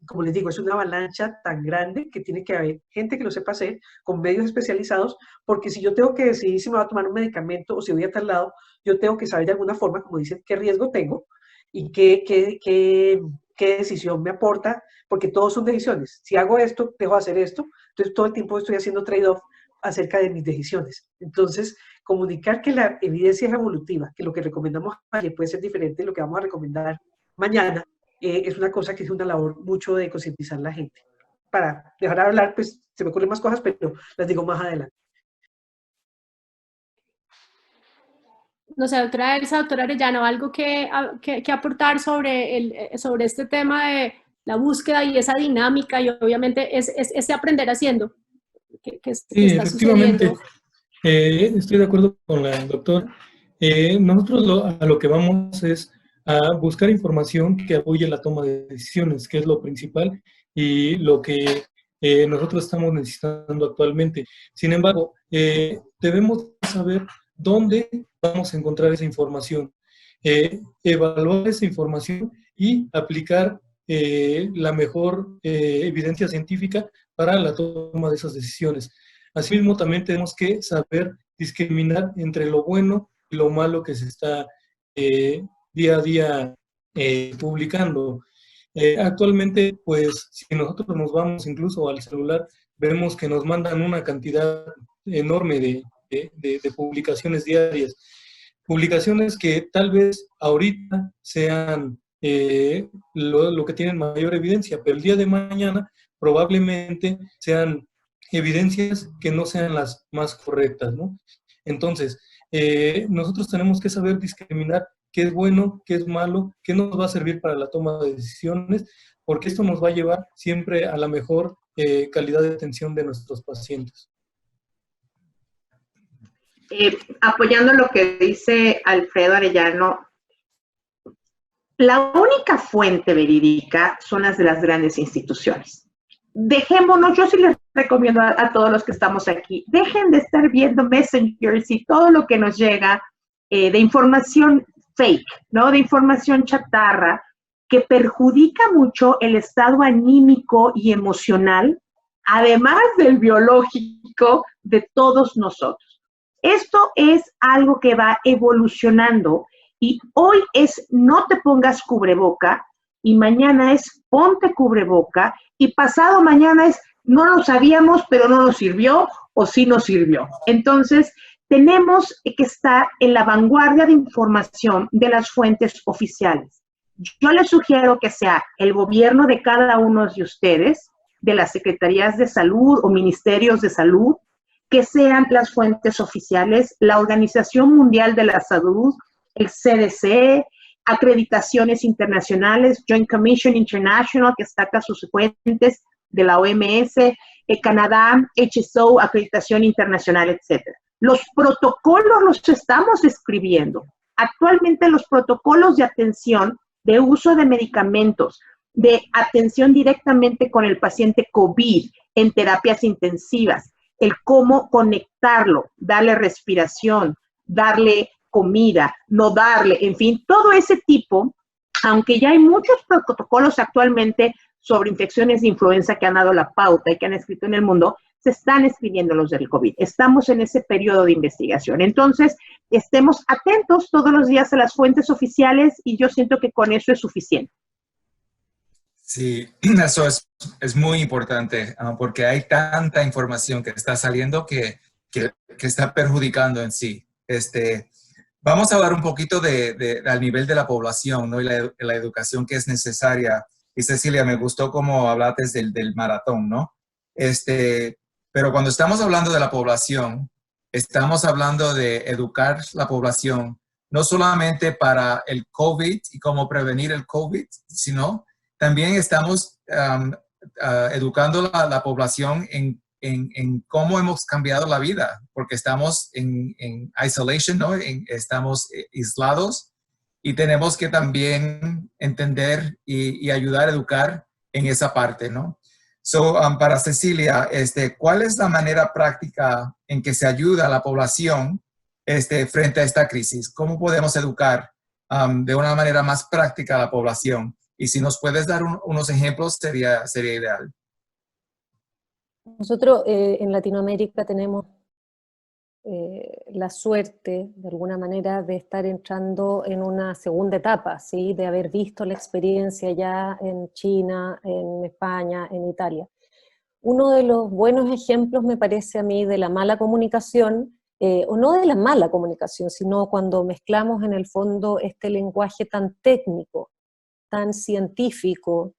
Como les digo, es una avalancha tan grande que tiene que haber gente que lo sepa hacer con medios especializados, porque si yo tengo que decidir si me voy a tomar un medicamento o si voy a tal lado, yo tengo que saber de alguna forma, como dicen, qué riesgo tengo y qué decisión me aporta, porque todos son decisiones. Si hago esto, dejo de hacer esto, entonces todo el tiempo estoy haciendo trade-off acerca de mis decisiones. Entonces, comunicar que la evidencia es evolutiva, que lo que recomendamos ayer puede ser diferente de lo que vamos a recomendar mañana, es una cosa que es una labor mucho de concientizar a la gente. Para dejar de hablar, pues se me ocurren más cosas, pero las digo más adelante. No sé, doctora Elsa, doctora Arellano, algo que aportar sobre este tema de la búsqueda y esa dinámica, y obviamente ese aprender haciendo que sí, está efectivamente, sucediendo. Estoy de acuerdo con la doctora. Nosotros a lo que vamos es a buscar información que apoye la toma de decisiones, que es lo principal y lo que nosotros estamos necesitando actualmente. Sin embargo, debemos saber dónde vamos a encontrar esa información. evaluar esa información y aplicar la mejor evidencia científica para la toma de esas decisiones. Asimismo, también tenemos que saber discriminar entre lo bueno y lo malo que se está día a día publicando. Actualmente, pues, si nosotros nos vamos incluso al celular, vemos que nos mandan una cantidad enorme de publicaciones diarias. Publicaciones que tal vez ahorita sean lo que tienen mayor evidencia, pero el día de mañana probablemente sean evidencias que no sean las más correctas, ¿no? Entonces, nosotros tenemos que saber discriminar qué es bueno, qué es malo, qué nos va a servir para la toma de decisiones, porque esto nos va a llevar siempre a la mejor calidad de atención de nuestros pacientes. Apoyando lo que dice Alfredo Arellano, la única fuente verídica son las de las grandes instituciones. Dejémonos, yo sí les recomiendo a todos los que estamos aquí, dejen de estar viendo messengers y todo lo que nos llega de información fake, ¿no? De información chatarra, que perjudica mucho el estado anímico y emocional, además del biológico de todos nosotros. Esto es algo que va evolucionando y hoy es no te pongas cubreboca y mañana es ponte cubreboca y pasado mañana es no lo sabíamos pero no nos sirvió o sí nos sirvió. Entonces tenemos que estar en la vanguardia de información de las fuentes oficiales. Yo les sugiero que sea el gobierno de cada uno de ustedes, de las secretarías de salud o ministerios de salud, que sean las fuentes oficiales, la Organización Mundial de la Salud, el CDC, acreditaciones internacionales, Joint Commission International, que saca sus fuentes de la OMS, Canadá, HSO, acreditación internacional, etc. Los protocolos los estamos escribiendo. Actualmente los protocolos de atención, de uso de medicamentos, de atención directamente con el paciente COVID en terapias intensivas, el cómo conectarlo, darle respiración, darle comida, no darle, en fin, todo ese tipo, aunque ya hay muchos protocolos actualmente sobre infecciones de influenza que han dado la pauta y que han escrito en el mundo, se están escribiendo los del COVID. Estamos en ese periodo de investigación. Entonces, estemos atentos todos los días a las fuentes oficiales y yo siento que con eso es suficiente. Sí, eso es muy importante porque hay tanta información que está saliendo que está perjudicando en sí. Vamos a hablar un poquito al nivel de la población, ¿no? Y la educación que es necesaria. Y Cecilia, me gustó cómo hablaste del maratón, ¿no? Pero cuando estamos hablando de la población, estamos hablando de educar la población, no solamente para el COVID y cómo prevenir el COVID, sino también estamos educando a la población en cómo hemos cambiado la vida, porque estamos en isolation, ¿no? Estamos aislados y tenemos que también entender y ayudar a educar en esa parte, ¿no? Para Cecilia, ¿cuál es la manera práctica en que se ayuda a la población frente a esta crisis? ¿Cómo podemos educar de una manera más práctica a la población? Y si nos puedes dar unos ejemplos, sería ideal. Nosotros en Latinoamérica tenemos la suerte, de alguna manera, de estar entrando en una segunda etapa, ¿sí? De haber visto la experiencia ya en China, en España, en Italia. Uno de los buenos ejemplos, me parece a mí, de la mala comunicación, o no de la mala comunicación, sino cuando mezclamos en el fondo este lenguaje tan técnico, tan científico,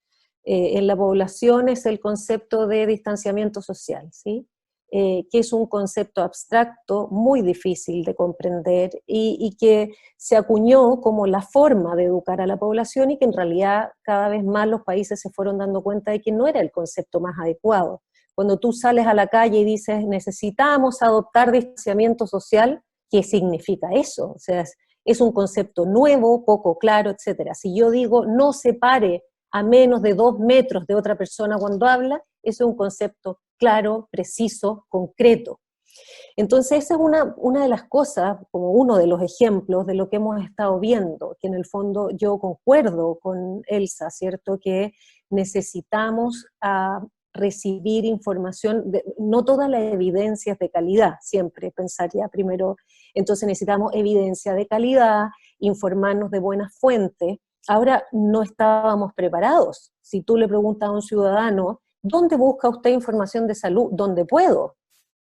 en la población, es el concepto de distanciamiento social, ¿sí? Que es un concepto abstracto, muy difícil de comprender y que se acuñó como la forma de educar a la población y que en realidad cada vez más los países se fueron dando cuenta de que no era el concepto más adecuado. Cuando tú sales a la calle y dices necesitamos adoptar distanciamiento social, ¿qué significa eso? O sea, es un concepto nuevo, poco claro, etc. Si yo digo no se pare a menos de 2 metros de otra persona cuando habla, eso es un concepto claro, preciso, concreto. Entonces esa es una de las cosas, como uno de los ejemplos de lo que hemos estado viendo, que en el fondo yo concuerdo con Elsa, ¿cierto? Que necesitamos recibir información, no toda la evidencia es de calidad, siempre pensaría primero, entonces necesitamos evidencia de calidad, informarnos de buenas fuentes. Ahora no estábamos preparados. Si tú le preguntas a un ciudadano, ¿dónde busca usted información de salud? ¿Dónde puedo?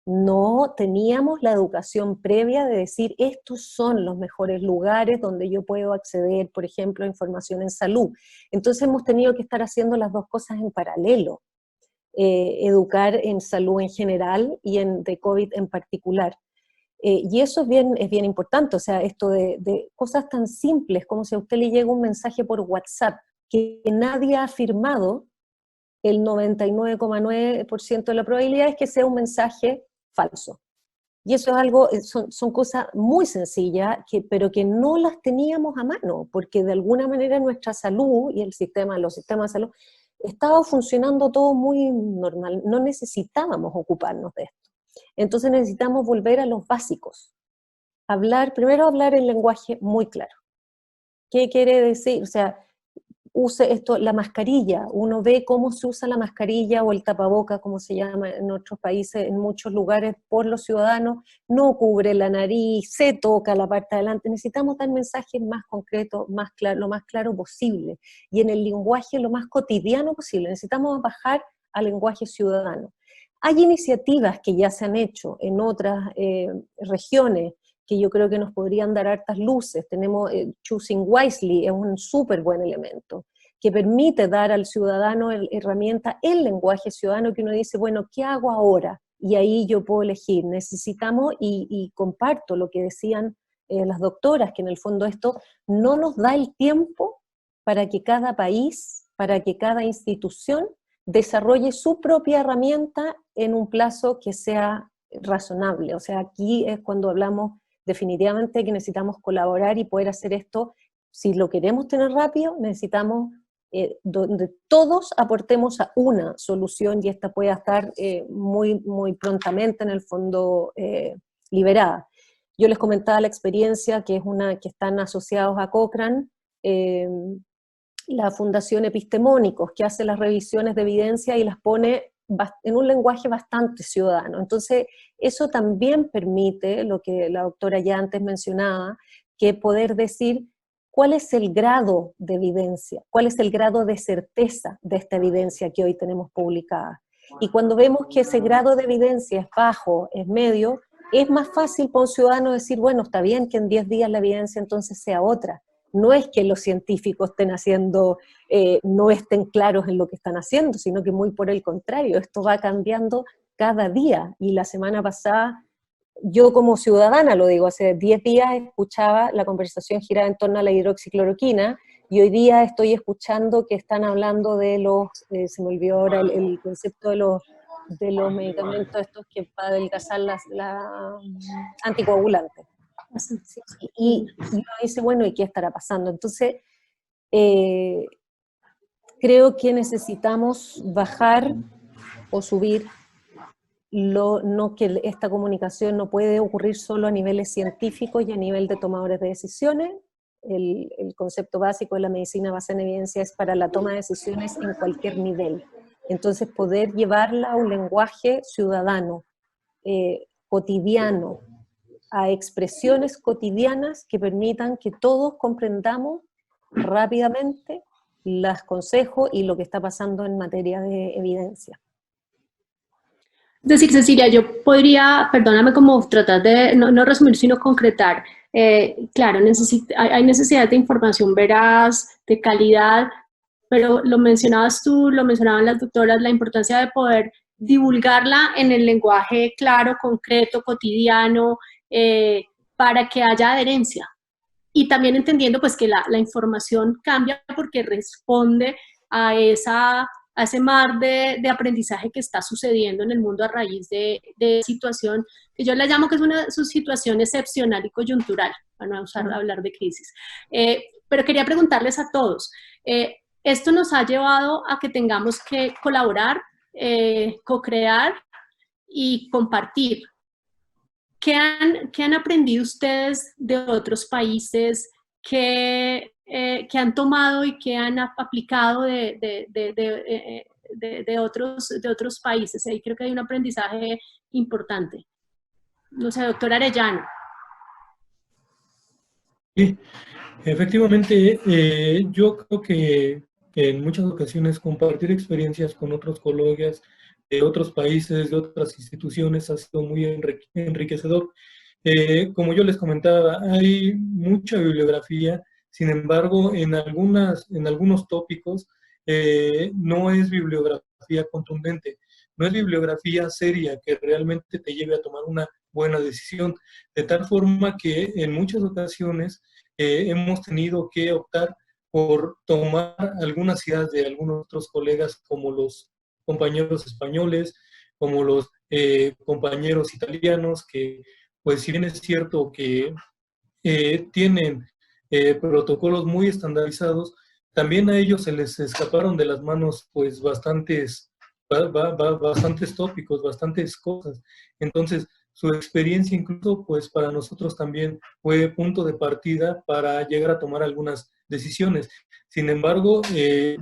No teníamos la educación previa de decir, estos son los mejores lugares donde yo puedo acceder, por ejemplo, a información en salud. Entonces hemos tenido que estar haciendo las dos cosas en paralelo. Educar en salud en general y de COVID en particular. Y eso es bien importante, o sea, esto de cosas tan simples como si a usted le llega un mensaje por WhatsApp que nadie ha firmado, el 99,9% de la probabilidad es que sea un mensaje falso. Y eso es algo, son cosas muy sencillas, pero que no las teníamos a mano, porque de alguna manera nuestra salud y los sistemas de salud estaba funcionando todo muy normal, no necesitábamos ocuparnos de esto. Entonces necesitamos volver a los básicos. Primero hablar en lenguaje muy claro. ¿Qué quiere decir? O sea, use esto, la mascarilla, uno ve cómo se usa la mascarilla o el tapaboca, como se llama en otros países, en muchos lugares por los ciudadanos, no cubre la nariz, se toca la parte de adelante, necesitamos dar mensajes más concretos, más claro, lo más claro posible, y en el lenguaje lo más cotidiano posible, necesitamos bajar al lenguaje ciudadano. Hay iniciativas que ya se han hecho en otras regiones, que yo creo que nos podrían dar hartas luces. Tenemos Choosing Wisely, es un súper buen elemento, que permite dar al ciudadano herramienta, el lenguaje ciudadano, que uno dice, bueno, ¿qué hago ahora? Y ahí yo puedo elegir. Necesitamos, y comparto lo que decían las doctoras, que en el fondo esto no nos da el tiempo para que cada país, para que cada institución desarrolle su propia herramienta en un plazo que sea razonable. O sea, aquí es cuando hablamos definitivamente que necesitamos colaborar y poder hacer esto. Si lo queremos tener rápido, necesitamos donde todos aportemos a una solución, y esta pueda estar muy, muy prontamente en el fondo liberada. Yo les comentaba la experiencia que están asociados a Cochrane, la Fundación Epistemónicos, que hace las revisiones de evidencia y las pone en un lenguaje bastante ciudadano. Entonces, eso también permite, lo que la doctora ya antes mencionaba, que poder decir cuál es el grado de evidencia, cuál es el grado de certeza de esta evidencia que hoy tenemos publicada. Y cuando vemos que ese grado de evidencia es bajo, es medio, es más fácil para un ciudadano decir, bueno, está bien que en 10 días la evidencia entonces sea otra. No es que los científicos no estén claros en lo que están haciendo, sino que muy por el contrario, esto va cambiando cada día. Y la semana pasada, yo como ciudadana lo digo, hace 10 días escuchaba la conversación girada en torno a la hidroxicloroquina, y hoy día estoy escuchando que están hablando de se me olvidó ahora el concepto de los medicamentos estos que para adelgazar la anticoagulantes. Y uno dice, bueno, ¿y qué estará pasando? Entonces, creo que necesitamos bajar o subir, que esta comunicación no puede ocurrir solo a niveles científicos y a nivel de tomadores de decisiones. El concepto básico de la medicina basada en evidencia es para la toma de decisiones en cualquier nivel. Entonces, poder llevarla a un lenguaje ciudadano, cotidiano, a expresiones cotidianas que permitan que todos comprendamos rápidamente los consejos y lo que está pasando en materia de evidencia. Es decir, Cecilia, yo podría, perdóname, como tratar de no resumir, sino concretar. Claro, hay necesidad de información veraz, de calidad, pero lo mencionabas tú, lo mencionaban las doctoras, la importancia de poder divulgarla en el lenguaje claro, concreto, cotidiano, para que haya adherencia. Y también entendiendo pues que la información cambia porque responde a ese mar de aprendizaje que está sucediendo en el mundo a raíz de situación que yo la llamo que es una situación excepcional y coyuntural, para no hablar de crisis. Pero quería preguntarles a todos, esto nos ha llevado a que tengamos que colaborar, co-crear y compartir ¿qué han aprendido ustedes de otros países que han tomado y que han aplicado de otros países? Ahí creo que hay un aprendizaje importante. No sé, doctor Arellano. Sí, efectivamente, yo creo que en muchas ocasiones compartir experiencias con otros colegas de otros países, de otras instituciones, ha sido muy enriquecedor. Como yo les comentaba, hay mucha bibliografía, sin embargo, en algunos tópicos no es bibliografía contundente, no es bibliografía seria que realmente te lleve a tomar una buena decisión, de tal forma que en muchas ocasiones hemos tenido que optar por tomar algunas ideas de algunos otros colegas, como los compañeros españoles, como los compañeros italianos, que pues si bien es cierto que tienen protocolos muy estandarizados, también a ellos se les escaparon de las manos pues bastantes tópicos, bastantes cosas. Entonces, su experiencia incluso pues para nosotros también fue punto de partida para llegar a tomar algunas decisiones. Sin embargo,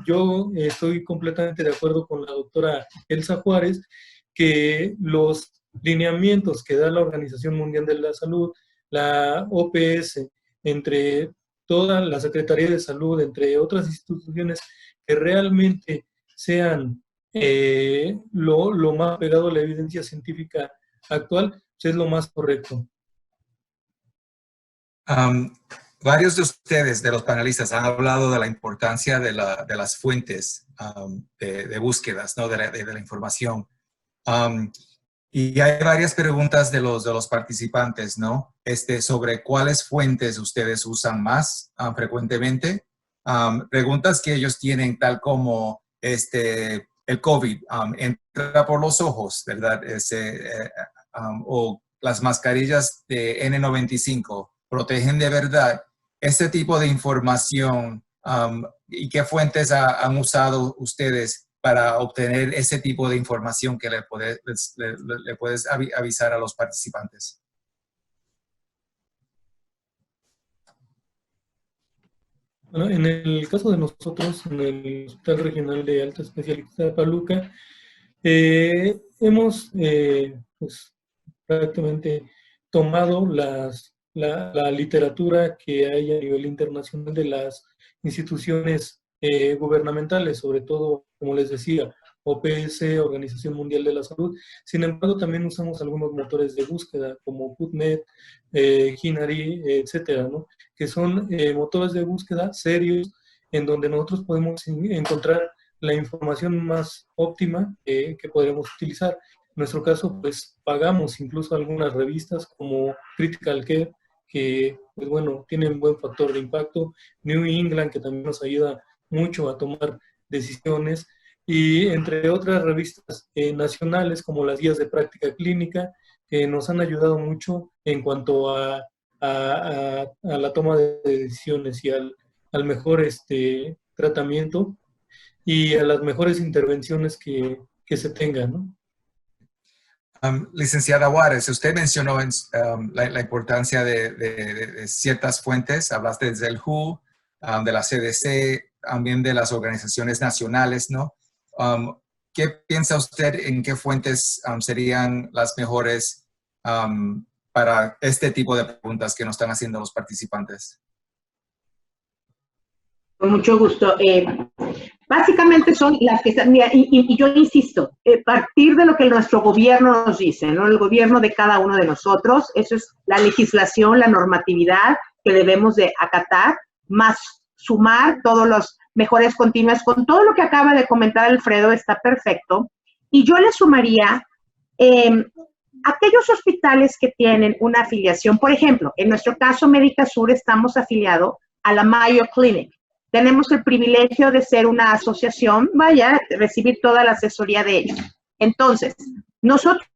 yo estoy completamente de acuerdo con la doctora Elsa Juárez, que los lineamientos que da la Organización Mundial de la Salud, la OPS, entre toda la Secretaría de Salud, entre otras instituciones que realmente sean lo más pegado a la evidencia científica actual, pues es lo más correcto. Varios de ustedes, de los panelistas, han hablado de la importancia de las fuentes de búsquedas, ¿no? de la información. Y hay varias preguntas de los participantes, ¿no? Sobre cuáles fuentes ustedes usan más frecuentemente. Preguntas que ellos tienen, tal como el COVID entra por los ojos, ¿verdad? O las mascarillas de N95 protegen de verdad. Este tipo de información, ¿y qué fuentes han usado ustedes para obtener ese tipo de información que le puedes avisar a los participantes? Bueno, en el caso de nosotros, en el Hospital Regional de Alta Especialidad de Paluca, hemos pues, prácticamente tomado la literatura que hay a nivel internacional de las instituciones gubernamentales, sobre todo, como les decía, OPS, Organización Mundial de la Salud. Sin embargo, también usamos algunos motores de búsqueda como PubMed, Hinari, etcétera, ¿no? Que son motores de búsqueda serios en donde nosotros podemos encontrar la información más óptima que podremos utilizar. En nuestro caso, pues pagamos incluso algunas revistas como Critical Care, que pues bueno, tienen buen factor de impacto, New England, que también nos ayuda mucho a tomar decisiones, y entre otras revistas nacionales como las guías de práctica clínica, que nos han ayudado mucho en cuanto a la toma de decisiones y al mejor tratamiento y a las mejores intervenciones que se tengan, ¿no? Licenciada Juárez, usted mencionó la importancia de ciertas fuentes, hablaste del WHO, de la CDC, también de las organizaciones nacionales, ¿no? ¿Qué piensa usted en qué fuentes serían las mejores para este tipo de preguntas que nos están haciendo los participantes? Con mucho gusto. Básicamente son las que están, mira, y yo insisto, partir de lo que nuestro gobierno nos dice, ¿no? El gobierno de cada uno de nosotros, eso es la legislación, la normatividad que debemos de acatar, más sumar todos los mejores continuas, con todo lo que acaba de comentar Alfredo, está perfecto. Y yo le sumaría aquellos hospitales que tienen una afiliación, por ejemplo, en nuestro caso Médica Sur estamos afiliados a la Mayo Clinic. Tenemos el privilegio de ser una asociación, recibir toda la asesoría de ellos. Entonces, nosotros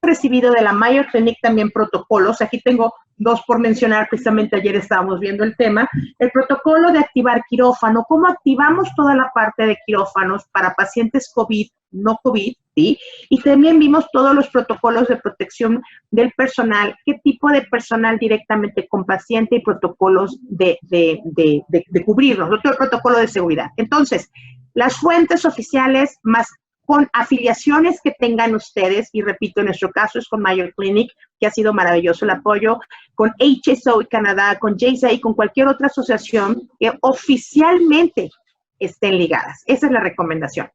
recibido de la Mayo Clinic también protocolos. Aquí tengo dos por mencionar, precisamente ayer estábamos viendo el tema. El protocolo de activar quirófano, cómo activamos toda la parte de quirófanos para pacientes COVID, no COVID, ¿sí? Y también vimos todos los protocolos de protección del personal, qué tipo de personal directamente con paciente y protocolos de cubrirnos, otro protocolo de seguridad. Entonces, las fuentes oficiales más con afiliaciones que tengan ustedes, y repito, en nuestro caso es con Mayo Clinic, que ha sido maravilloso el apoyo, con HSO Canadá, con JSA y con cualquier otra asociación que oficialmente estén ligadas. Esa es la recomendación.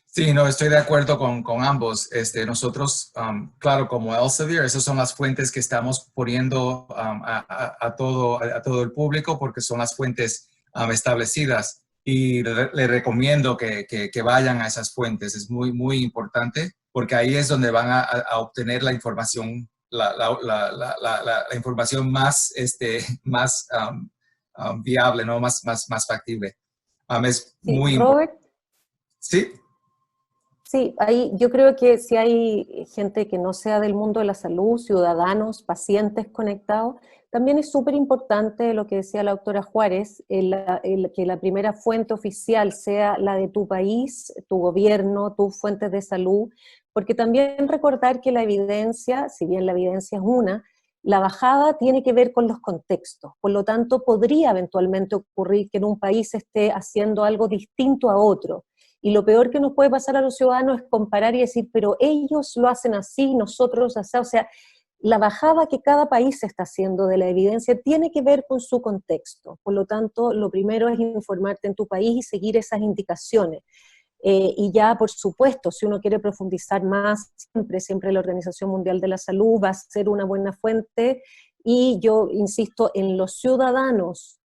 Sí, no, estoy de acuerdo con ambos. Nosotros, claro, como Elsevier, esas son las fuentes que estamos poniendo a todo el público porque son las fuentes establecidas. Y le recomiendo que vayan a esas fuentes. Es muy, muy importante porque ahí es donde van a obtener la información, la información más, más viable, ¿no? Más factible. Es Sí, muy Robert. importante. Sí. Sí, ahí yo creo que si hay gente que no sea del mundo de la salud, ciudadanos, pacientes conectados, también es súper importante lo que decía la doctora Juárez, que la primera fuente oficial sea la de tu país, tu gobierno, tus fuentes de salud, porque también recordar que la evidencia, si bien la evidencia es una, la bajada tiene que ver con los contextos, por lo tanto podría eventualmente ocurrir que en un país esté haciendo algo distinto a otro. Y lo peor que nos puede pasar a los ciudadanos es comparar y decir, pero ellos lo hacen así, nosotros así. O sea, la bajada que cada país está haciendo de la evidencia tiene que ver con su contexto. Por lo tanto, lo primero es informarte en tu país y seguir esas indicaciones. Y ya, por supuesto, si uno quiere profundizar más, siempre la Organización Mundial de la Salud va a ser una buena fuente. Y yo insisto, en los ciudadanos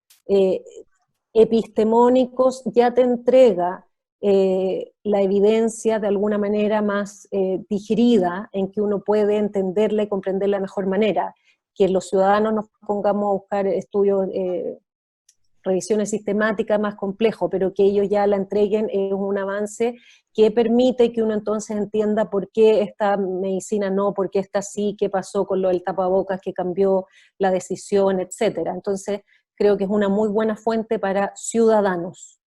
epistemónicos ya te entrega la evidencia de alguna manera más digerida, en que uno puede entenderla y comprenderla de mejor manera, que los ciudadanos nos pongamos a buscar estudios, revisiones sistemáticas más complejos, pero que ellos ya la entreguen es un avance que permite que uno entonces entienda por qué esta medicina no, por qué esta sí, qué pasó con lo del tapabocas, que cambió la decisión, etcétera. Entonces creo que es una muy buena fuente para ciudadanos.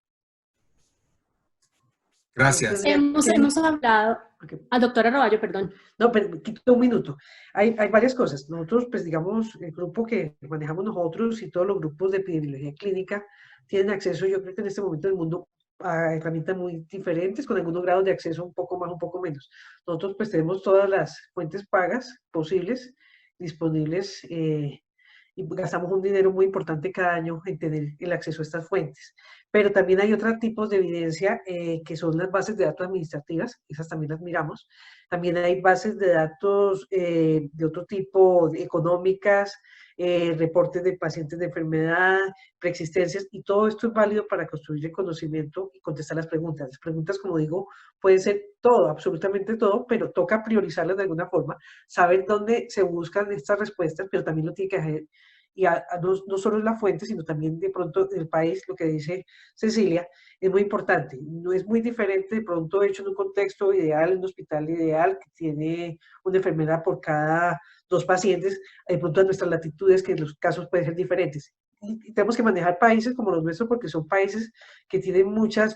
Gracias. Hemos hablado, Okay. doctora Roballo, perdón. No, pero quito un minuto. Hay varias cosas. Nosotros, pues digamos, el grupo que manejamos nosotros y todos los grupos de epidemiología clínica tienen acceso, yo creo que en este momento del mundo, a herramientas muy diferentes, con algunos grados de acceso un poco más, un poco menos. Nosotros pues tenemos todas las fuentes pagas posibles, disponibles, y gastamos un dinero muy importante cada año en tener el acceso a estas fuentes. Pero también hay otros tipos de evidencia que son las bases de datos administrativas, esas también las miramos. También hay bases de datos de otro tipo, económicas, reportes de pacientes de enfermedad, preexistencias, y todo esto es válido para construir el conocimiento y contestar las preguntas. Las preguntas, como digo, pueden ser todo, absolutamente todo, pero toca priorizarlas de alguna forma, saber dónde se buscan estas respuestas, pero también lo tiene que hacer. Y no solo es la fuente, sino también de pronto el país, lo que dice Cecilia, es muy importante. No es muy diferente de pronto hecho en un contexto ideal, en un hospital ideal, que tiene una enfermedad por cada 2 pacientes, de pronto a nuestras latitudes, que los casos pueden ser diferentes. Y tenemos que manejar países como los nuestros, porque son países que tienen muchas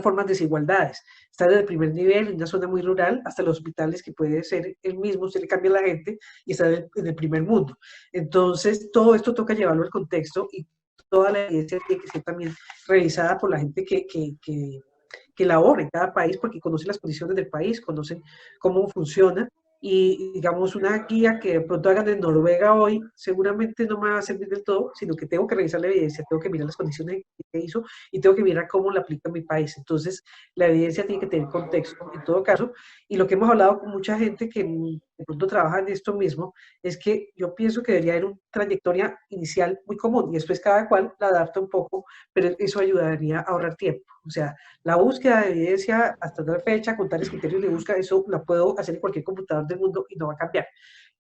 formas de desigualdades. Está desde el primer nivel, en una zona muy rural, hasta los hospitales, que puede ser el mismo, se le cambia a la gente, y está en el primer mundo. Entonces, todo esto toca llevarlo al contexto, y toda la evidencia tiene que ser también revisada por la gente que labora en cada país, porque conocen las condiciones del país, conocen cómo funciona, y digamos una guía que de pronto hagan en Noruega hoy, seguramente no me va a servir del todo, sino que tengo que revisar la evidencia, tengo que mirar las condiciones que hizo y tengo que mirar cómo la aplica en mi país. Entonces, la evidencia tiene que tener contexto en todo caso, y lo que hemos hablado con mucha gente que de pronto trabaja en esto mismo, es que yo pienso que debería haber una trayectoria inicial muy común, y después cada cual la adapta un poco, pero eso ayudaría a ahorrar tiempo. O sea, la búsqueda de evidencia hasta la fecha, con tales criterios de búsqueda, eso la puedo hacer en cualquier computador del mundo y no va a cambiar.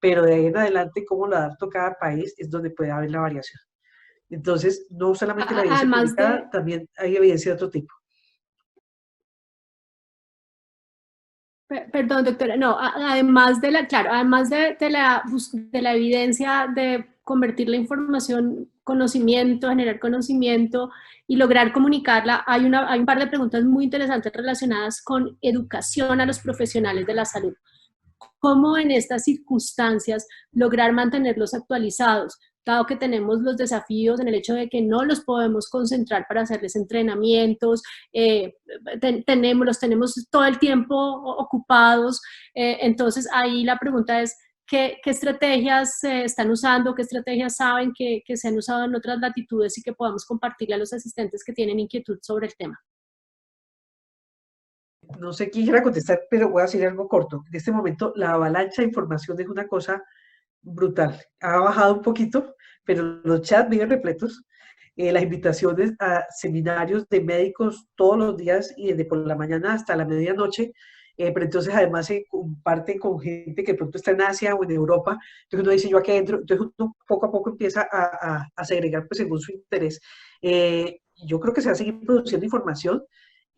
Pero de ahí en adelante, cómo la adapto a cada país, es donde puede haber la variación. Entonces, no solamente la evidencia publicada, también hay evidencia de otro tipo. Perdón, doctora, no, además de la, claro, además de la evidencia de convertir la información, conocimiento, generar conocimiento y lograr comunicarla, hay un par de preguntas muy interesantes relacionadas con educación a los profesionales de la salud. ¿Cómo en estas circunstancias lograr mantenerlos actualizados? Dado que tenemos los desafíos en el hecho de que no los podemos concentrar para hacerles entrenamientos, los tenemos todo el tiempo ocupados, entonces ahí la pregunta es, ¿qué estrategias están usando, qué estrategias saben que se han usado en otras latitudes y que podamos compartirle a los asistentes que tienen inquietud sobre el tema? No sé quién quiera contestar, pero voy a decir algo corto. En este momento la avalancha de información es una cosa brutal. Ha bajado un poquito, pero los chats viven repletos. Las invitaciones a seminarios de médicos todos los días y desde por la mañana hasta la medianoche. Pero entonces además se comparten con gente que de pronto está en Asia o en Europa. Entonces uno dice yo aquí adentro. Entonces uno poco a poco empieza a segregar pues, según su interés. Yo creo que se va a seguir produciendo información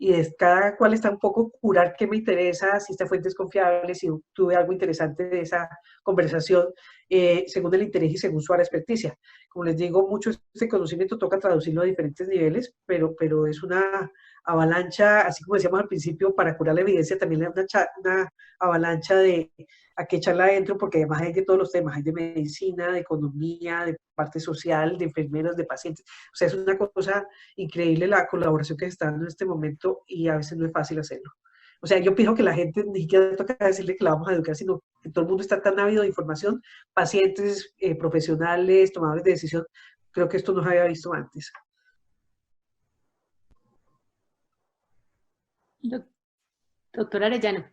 y cada cual está un poco curar qué me interesa, si esta fuente es confiable, si tuve algo interesante de esa conversación, según el interés y según su experticia. Como les digo, mucho este conocimiento toca traducirlo a diferentes niveles, pero es una avalancha, así como decíamos al principio, para curar la evidencia, también es una avalancha de a qué echarla adentro, porque además hay de todos los temas, hay de medicina, de economía, de parte social, de enfermeros, de pacientes. O sea, es una cosa increíble la colaboración que se está dando en este momento y a veces no es fácil hacerlo. O sea, yo pienso que la gente ni siquiera toca decirle que la vamos a educar, sino que todo el mundo está tan ávido de información, pacientes, profesionales, tomadores de decisión. Creo que esto no se había visto antes. Doctora Arellano.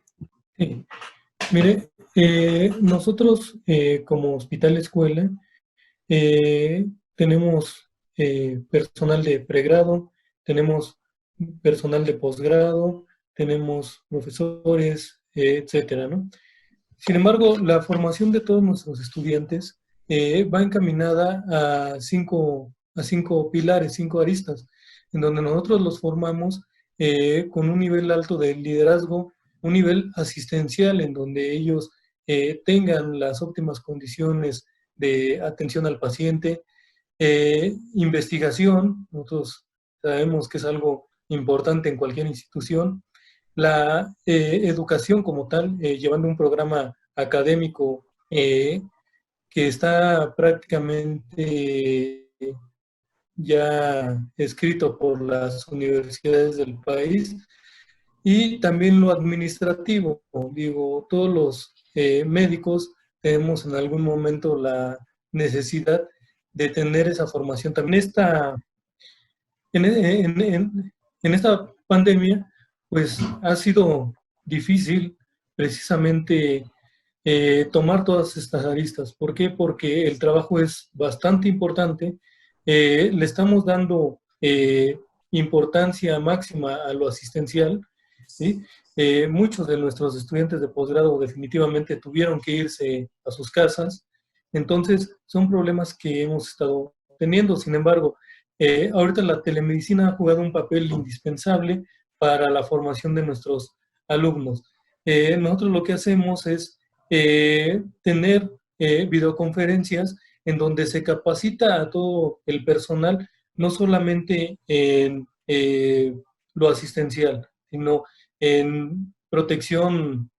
Sí. Mire, nosotros como hospital escuela tenemos personal de pregrado, tenemos personal de posgrado, tenemos profesores, etcétera, ¿no? Sin embargo, la formación de todos nuestros estudiantes va encaminada a cinco pilares, 5 aristas, en donde nosotros los formamos con un nivel alto de liderazgo, un nivel asistencial en donde ellos tengan las óptimas condiciones de atención al paciente, investigación, nosotros sabemos que es algo importante en cualquier institución, la educación como tal, llevando un programa académico que está prácticamente ya escrito por las universidades del país, y también lo administrativo. Digo, todos los médicos tenemos en algún momento la necesidad de tener esa formación. También en esta pandemia, pues ha sido difícil precisamente tomar todas estas aristas. ¿Por qué? Porque el trabajo es bastante importante. Le estamos dando importancia máxima a lo asistencial, ¿sí? Muchos de nuestros estudiantes de posgrado definitivamente tuvieron que irse a sus casas. Entonces, son problemas que hemos estado teniendo. Sin embargo, ahorita la telemedicina ha jugado un papel indispensable para la formación de nuestros alumnos. Nosotros lo que hacemos es tener videoconferencias en donde se capacita a todo el personal, no solamente en lo asistencial, sino en protección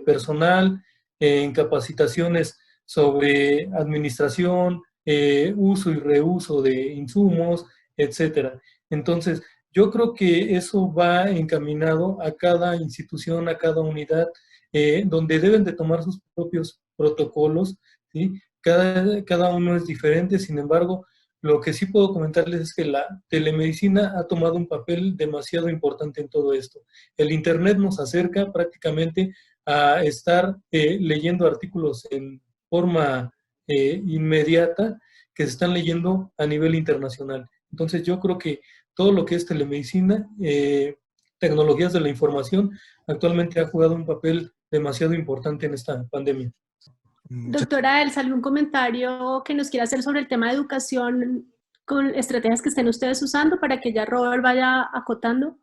personal, en capacitaciones sobre administración, uso y reuso de insumos, etcétera. Entonces, yo creo que eso va encaminado a cada institución, a cada unidad, donde deben de tomar sus propios protocolos, ¿sí? Cada uno es diferente, sin embargo, lo que sí puedo comentarles es que la telemedicina ha tomado un papel demasiado importante en todo esto. El Internet nos acerca prácticamente a estar leyendo artículos en forma inmediata que se están leyendo a nivel internacional. Entonces yo creo que todo lo que es telemedicina, tecnologías de la información, actualmente ha jugado un papel demasiado importante en esta pandemia. Doctora Elsa, ¿algún comentario que nos quiera hacer sobre el tema de educación con estrategias que estén ustedes usando para que ya Robert vaya acotando?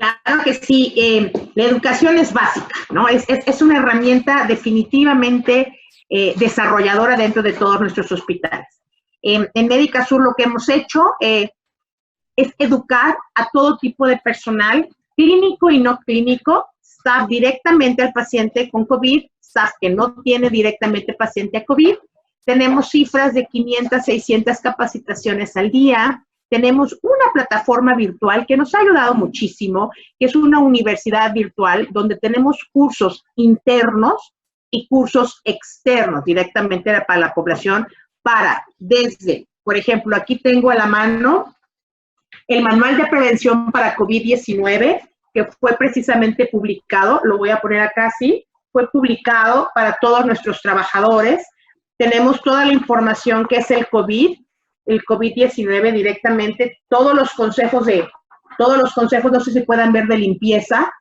Claro que sí, la educación es básica, ¿no? Es una herramienta definitivamente desarrolladora dentro de todos nuestros hospitales. En Médica Sur lo que hemos hecho es educar a todo tipo de personal, clínico y no clínico, staff directamente al paciente con COVID, staff que no tiene directamente paciente a COVID. Tenemos cifras de 500, 600 capacitaciones al día. Tenemos una plataforma virtual que nos ha ayudado muchísimo, que es una universidad virtual donde tenemos cursos internos y cursos externos directamente para la población, desde, por ejemplo, aquí tengo a la mano el manual de prevención para COVID-19, que fue precisamente publicado, lo voy a poner acá así, fue publicado para todos nuestros trabajadores. Tenemos toda la información que es el COVID-19 directamente, todos los consejos, no sé si puedan ver, de limpieza,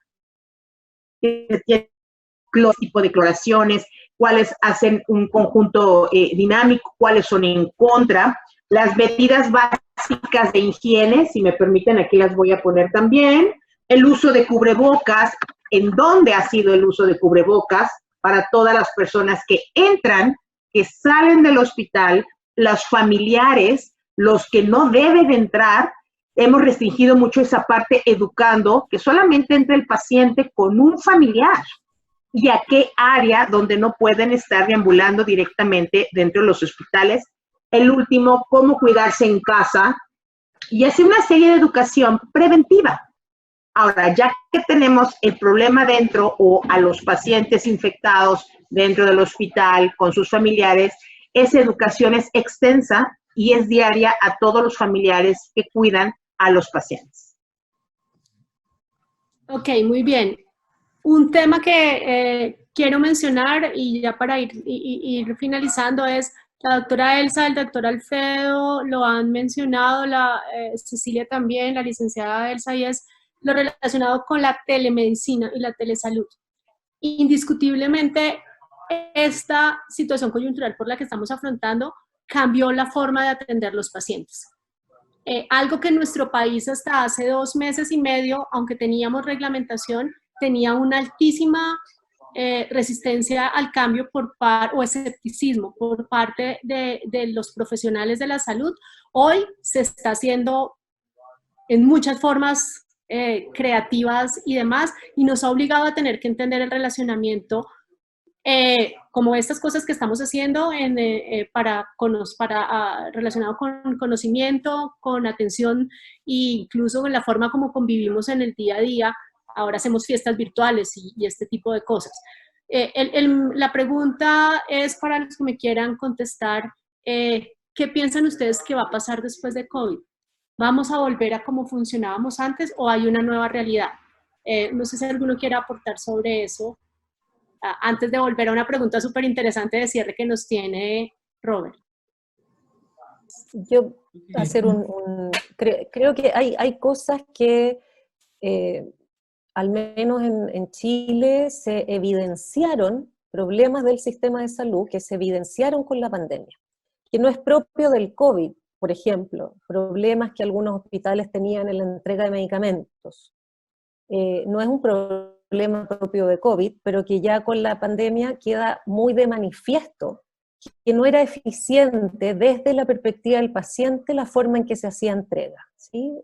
los tipos de cloraciones, cuáles hacen un conjunto dinámico, cuáles son en contra, las medidas básicas de higiene, si me permiten, aquí las voy a poner también, el uso de cubrebocas, en dónde ha sido el uso de cubrebocas para todas las personas que entran, que salen del hospital, los familiares, los que no deben entrar. Hemos restringido mucho esa parte educando que solamente entre el paciente con un familiar y a qué área donde no pueden estar deambulando directamente dentro de los hospitales. El último, cómo cuidarse en casa y hacer una serie de educación preventiva. Ahora, ya que tenemos el problema dentro o a los pacientes infectados dentro del hospital con sus familiares, esa educación es extensa y es diaria a todos los familiares que cuidan a los pacientes. Ok, muy bien. Un tema que quiero mencionar y ya para ir finalizando es la doctora Elsa, el doctor Alfredo lo han mencionado, Cecilia también, la licenciada Elsa, y es lo relacionado con la telemedicina y la telesalud. Indiscutiblemente, esta situación coyuntural por la que estamos afrontando cambió la forma de atender los pacientes. Algo que en nuestro país hasta hace 2 meses y medio, aunque teníamos reglamentación, tenía una altísima resistencia al cambio o escepticismo por parte de los profesionales de la salud. Hoy se está haciendo en muchas formas creativas y demás, y nos ha obligado a tener que entender el relacionamiento como estas cosas que estamos haciendo relacionado con conocimiento, con atención e incluso con la forma como convivimos en el día a día. Ahora hacemos fiestas virtuales y este tipo de cosas. La pregunta es para los que me quieran contestar, ¿qué piensan ustedes que va a pasar después de COVID? ¿Vamos a volver a cómo funcionábamos antes o hay una nueva realidad? No sé si alguno quiere aportar sobre eso, antes de volver a una pregunta súper interesante de cierre que nos tiene Robert. Yo hacer creo que hay cosas que al menos en Chile se evidenciaron problemas del sistema de salud que se evidenciaron con la pandemia, que no es propio del COVID, por ejemplo, problemas que algunos hospitales tenían en la entrega de medicamentos. No es un problema propio de COVID, pero que ya con la pandemia queda muy de manifiesto que no era eficiente desde la perspectiva del paciente la forma en que se hacía entrega, ¿sí?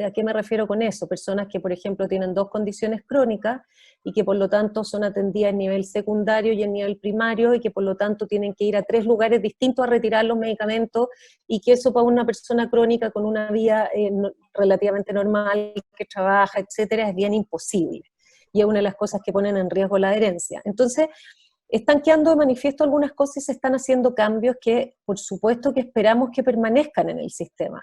¿A qué me refiero con eso? Personas que, por ejemplo, tienen 2 condiciones crónicas y que por lo tanto son atendidas en nivel secundario y en nivel primario y que por lo tanto tienen que ir a 3 lugares distintos a retirar los medicamentos, y que eso para una persona crónica con una vida relativamente normal, que trabaja, etcétera, es bien imposible. Y es una de las cosas que ponen en riesgo la adherencia. Entonces, están quedando de manifiesto algunas cosas y se están haciendo cambios que, por supuesto, que esperamos que permanezcan en el sistema.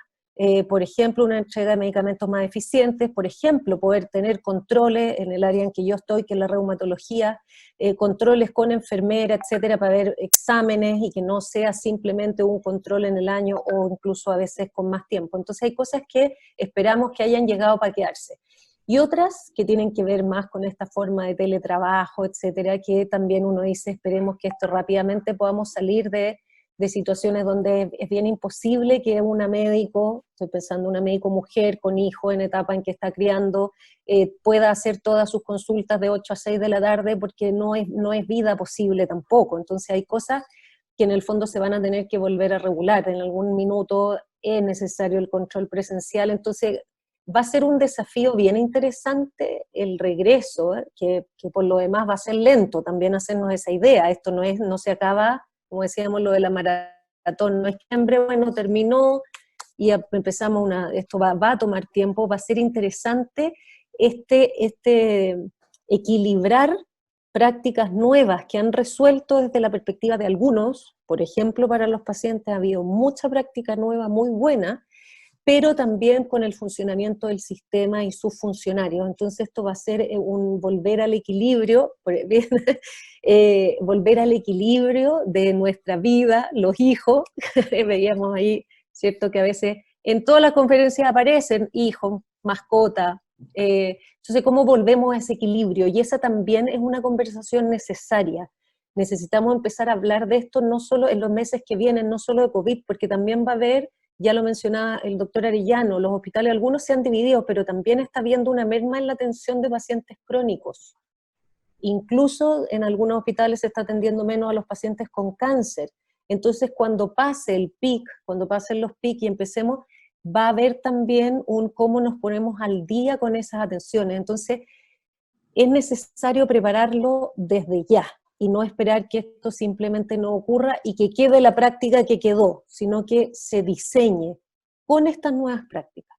Por ejemplo, una entrega de medicamentos más eficientes, por ejemplo, poder tener controles en el área en que yo estoy, que es la reumatología, controles con enfermera, etcétera, para ver exámenes y que no sea simplemente un control en el año o incluso a veces con más tiempo. Entonces hay cosas que esperamos que hayan llegado para quedarse. Y otras que tienen que ver más con esta forma de teletrabajo, etcétera, que también uno dice, esperemos que esto rápidamente podamos salir de de situaciones donde es bien imposible que una médico, estoy pensando una médico mujer con hijo en etapa en que está criando, pueda hacer todas sus consultas de 8 a 6 de la tarde porque no es vida posible tampoco. Entonces hay cosas que en el fondo se van a tener que volver a regular. En algún minuto es necesario el control presencial, entonces va a ser un desafío bien interesante el regreso, que por lo demás va a ser lento, también hacernos esa idea. Esto no se acaba, como decíamos lo de la maratón, no es que en breve, bueno, terminó y empezamos esto va a tomar tiempo, va a ser interesante equilibrar prácticas nuevas que han resuelto desde la perspectiva de algunos. Por ejemplo, para los pacientes ha habido mucha práctica nueva muy buena, pero también con el funcionamiento del sistema y sus funcionarios. Entonces esto va a ser un volver al equilibrio, volver al equilibrio de nuestra vida, los hijos, veíamos ahí, ¿cierto? Que a veces en todas las conferencias aparecen hijos, mascota. Entonces, ¿cómo volvemos a ese equilibrio? Y esa también es una conversación necesaria. Necesitamos empezar a hablar de esto no solo en los meses que vienen, no solo de COVID, porque también va a haber, ya lo mencionaba el doctor Arellano, los hospitales, algunos se han dividido, pero también está habiendo una merma en la atención de pacientes crónicos. Incluso en algunos hospitales se está atendiendo menos a los pacientes con cáncer. Entonces, cuando pase el pic, cuando pasen los pic y empecemos, va a haber también cómo nos ponemos al día con esas atenciones. Entonces, es necesario prepararlo desde ya, y no esperar que esto simplemente no ocurra y que quede la práctica que quedó, sino que se diseñe con estas nuevas prácticas.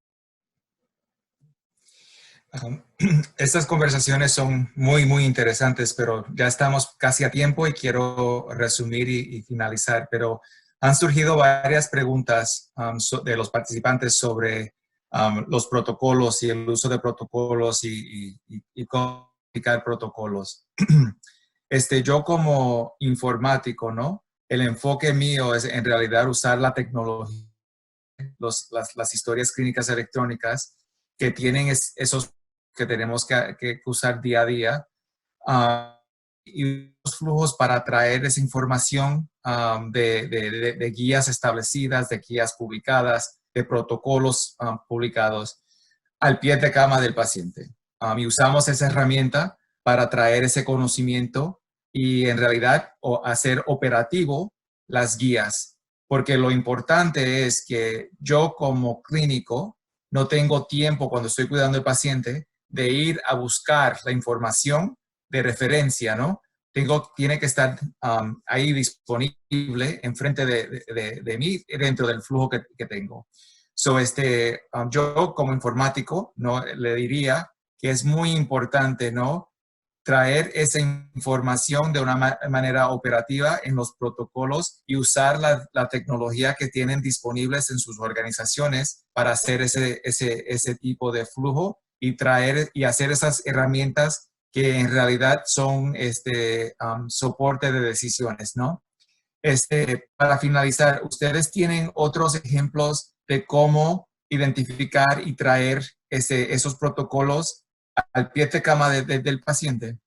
Estas conversaciones son muy, muy interesantes, pero ya estamos casi a tiempo y quiero resumir y finalizar. Pero han surgido varias preguntas de los participantes sobre los protocolos y el uso de protocolos y cómo aplicar protocolos. Yo como informático, ¿no? El enfoque mío es en realidad usar la tecnología, las historias clínicas electrónicas que tienen esos que tenemos que usar día a día y los flujos para traer esa información de guías establecidas, de guías publicadas, de protocolos publicados al pie de cama del paciente. Y usamos esa herramienta para traer ese conocimiento y en realidad hacer operativo las guías, porque lo importante es que yo como clínico no tengo tiempo cuando estoy cuidando al paciente de ir a buscar la información de referencia, ¿no? Tiene que estar ahí disponible enfrente de mí dentro del flujo que tengo. Yo como informático, ¿no? Le diría que es muy importante, ¿no? Traer esa información de una manera operativa en los protocolos y usar la tecnología que tienen disponibles en sus organizaciones para hacer ese tipo de flujo y traer y hacer esas herramientas que en realidad son soporte de decisiones, ¿no? Para finalizar, ¿ustedes tienen otros ejemplos de cómo identificar y traer esos protocolos al pie de cama del paciente?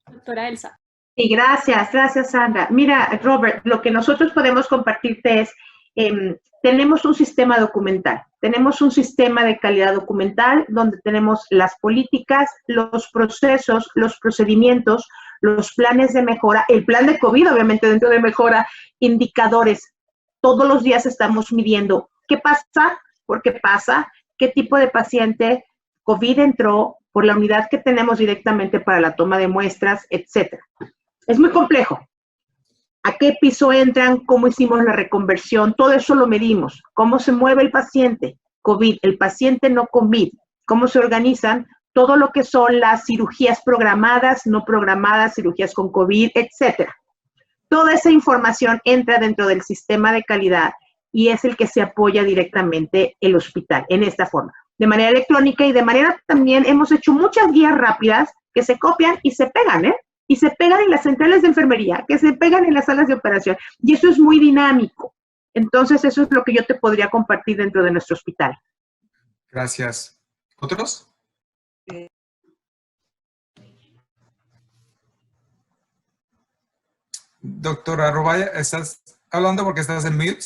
Doctora Elsa. Sí, gracias Sandra. Mira, Robert, lo que nosotros podemos compartirte es, tenemos un sistema documental, tenemos un sistema de calidad documental donde tenemos las políticas, los procesos, los procedimientos, los planes de mejora, el plan de COVID, obviamente dentro de mejora, indicadores. Todos los días estamos midiendo qué pasa, por qué pasa, qué tipo de paciente COVID entró, por la unidad que tenemos directamente para la toma de muestras, etcétera. Es muy complejo. ¿A qué piso entran? ¿Cómo hicimos la reconversión? Todo eso lo medimos. ¿Cómo se mueve el paciente? COVID, el paciente no COVID. ¿Cómo se organizan? Todo lo que son las cirugías programadas, no programadas, cirugías con COVID, etcétera. Toda esa información entra dentro del sistema de calidad y es el que se apoya directamente el hospital en esta forma. De manera electrónica y de manera también hemos hecho muchas guías rápidas que se copian y se pegan, y se pegan en las centrales de enfermería, que se pegan en las salas de operación. Y eso es muy dinámico. Entonces, eso es lo que yo te podría compartir dentro de nuestro hospital. Gracias. ¿Otros? Doctora Robaya, ¿estás hablando porque estás en mute?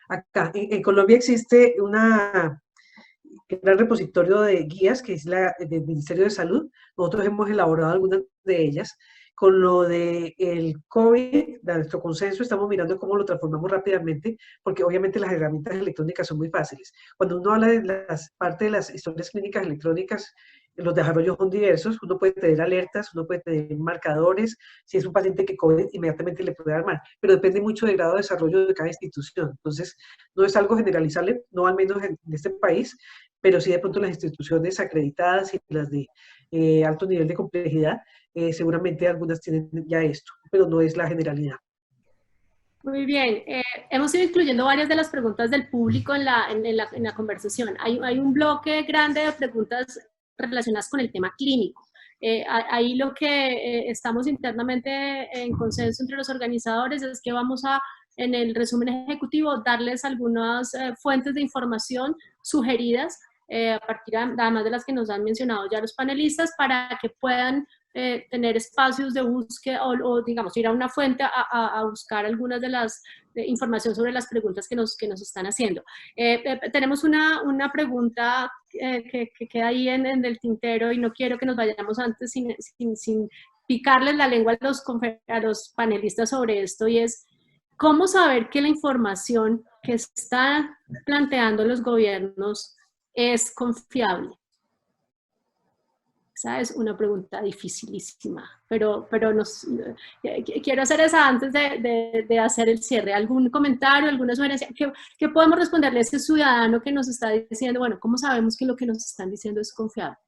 Acá, en Colombia existe un gran repositorio de guías que es del Ministerio de Salud. Nosotros hemos elaborado algunas de ellas. Con lo del COVID, de nuestro consenso, estamos mirando cómo lo transformamos rápidamente, porque obviamente las herramientas electrónicas son muy fáciles. Cuando uno habla de parte de las historias clínicas electrónicas, los desarrollos son diversos. Uno puede tener alertas, uno puede tener marcadores. Si es un paciente que COVID, inmediatamente le puede armar, pero depende mucho del grado de desarrollo de cada institución. Entonces, no es algo generalizable, no al menos en este país, pero sí de pronto las instituciones acreditadas y las de alto nivel de complejidad, seguramente algunas tienen ya esto, pero no es la generalidad. Muy bien, hemos ido incluyendo varias de las preguntas del público en la conversación. Hay un bloque grande de preguntas relacionadas con el tema clínico. Ahí lo que estamos internamente en consenso entre los organizadores es que vamos a, en el resumen ejecutivo, darles algunas fuentes de información sugeridas a partir además de las que nos han mencionado ya los panelistas, para que puedan tener espacios de búsqueda o digamos, ir a una fuente a buscar algunas de las información sobre las preguntas que nos están haciendo. Tenemos una pregunta que queda ahí en el tintero y no quiero que nos vayamos antes sin picarles la lengua a los panelistas sobre esto, y es ¿cómo saber que la información que están planteando los gobiernos es confiable? Esa es una pregunta dificilísima, pero quiero hacer esa antes de hacer el cierre. ¿Algún comentario, alguna sugerencia? ¿Qué podemos responderle a ese ciudadano que nos está diciendo, bueno, ¿cómo sabemos que lo que nos están diciendo es confiable?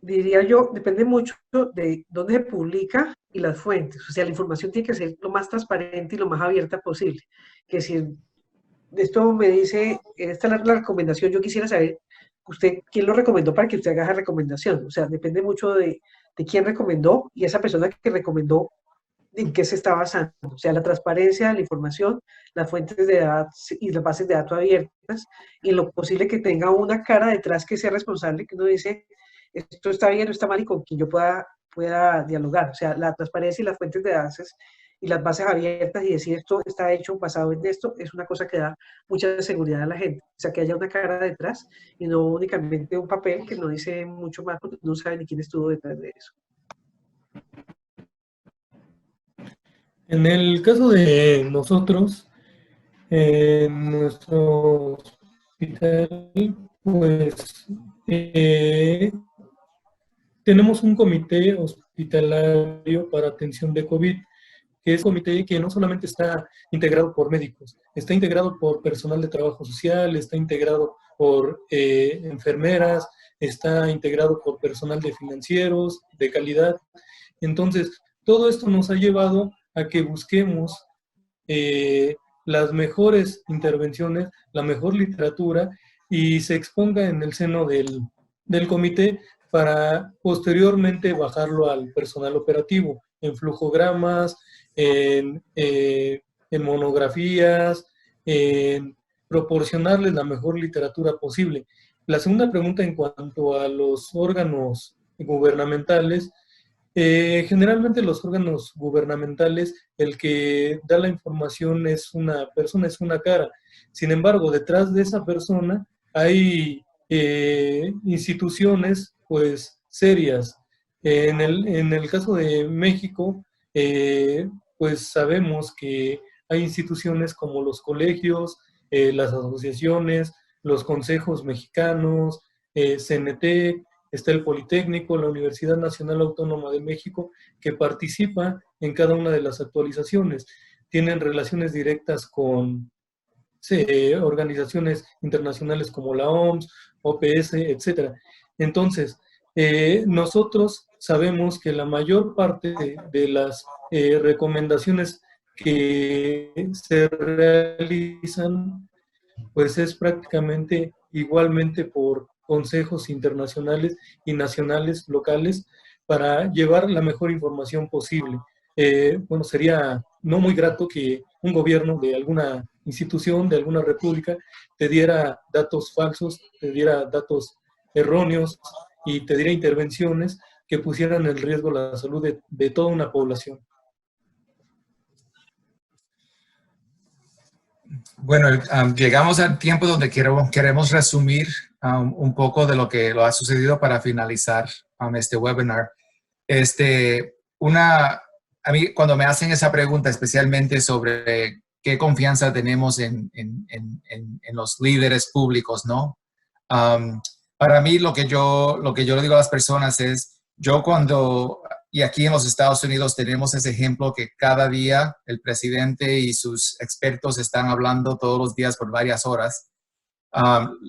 Diría yo, depende mucho de dónde se publica y las fuentes. O sea, la información tiene que ser lo más transparente y lo más abierta posible. Que si esto me dice, esta es la recomendación, yo quisiera saber usted quién lo recomendó para que usted haga esa recomendación. O sea, depende mucho de quién recomendó y esa persona que recomendó en qué se está basando. O sea, la transparencia, la información, las fuentes de datos y las bases de datos abiertas, y lo posible que tenga una cara detrás que sea responsable, que uno dice, esto está bien o está mal, y con quien yo pueda dialogar. O sea, la transparencia y las fuentes de datos y las bases abiertas, y decir esto está hecho basado en esto, es una cosa que da mucha seguridad a la gente. O sea, que haya una cara detrás y no únicamente un papel que no dice mucho más porque no sabe ni quién estuvo detrás de eso. En el caso de nosotros, en nuestro hospital, pues tenemos un comité hospitalario para atención de COVID, que es un comité que no solamente está integrado por médicos, está integrado por personal de trabajo social, está integrado por enfermeras, está integrado por personal de financieros, de calidad. Entonces, todo esto nos ha llevado a que busquemos las mejores intervenciones, la mejor literatura, y se exponga en el seno del comité para posteriormente bajarlo al personal operativo, en flujogramas, en monografías, en proporcionarles la mejor literatura posible. La segunda pregunta en cuanto a los órganos gubernamentales, generalmente los órganos gubernamentales, el que da la información es una persona, es una cara. Sin embargo, detrás de esa persona hay instituciones pues serias. En el caso de México, pues sabemos que hay instituciones como los colegios, las asociaciones, los consejos mexicanos, CNT, está el Politécnico, la Universidad Nacional Autónoma de México, que participa en cada una de las actualizaciones. Tienen relaciones directas con organizaciones internacionales como la OMS, OPS, etc. Entonces, nosotros sabemos que la mayor parte de las recomendaciones que se realizan, pues es prácticamente igualmente por consejos internacionales y nacionales, locales, para llevar la mejor información posible. Bueno, sería no muy grato que un gobierno de alguna institución, de alguna república, te diera datos falsos, te diera datos erróneos y te diera intervenciones que pusieran en riesgo la salud de toda una población. Bueno, llegamos al tiempo donde queremos resumir un poco de lo que ha sucedido para finalizar este webinar. A mí, cuando me hacen esa pregunta, especialmente sobre qué confianza tenemos en los líderes públicos, ¿no? Para mí, lo que yo le digo a las personas es, y aquí en los Estados Unidos tenemos ese ejemplo que cada día el presidente y sus expertos están hablando todos los días por varias horas.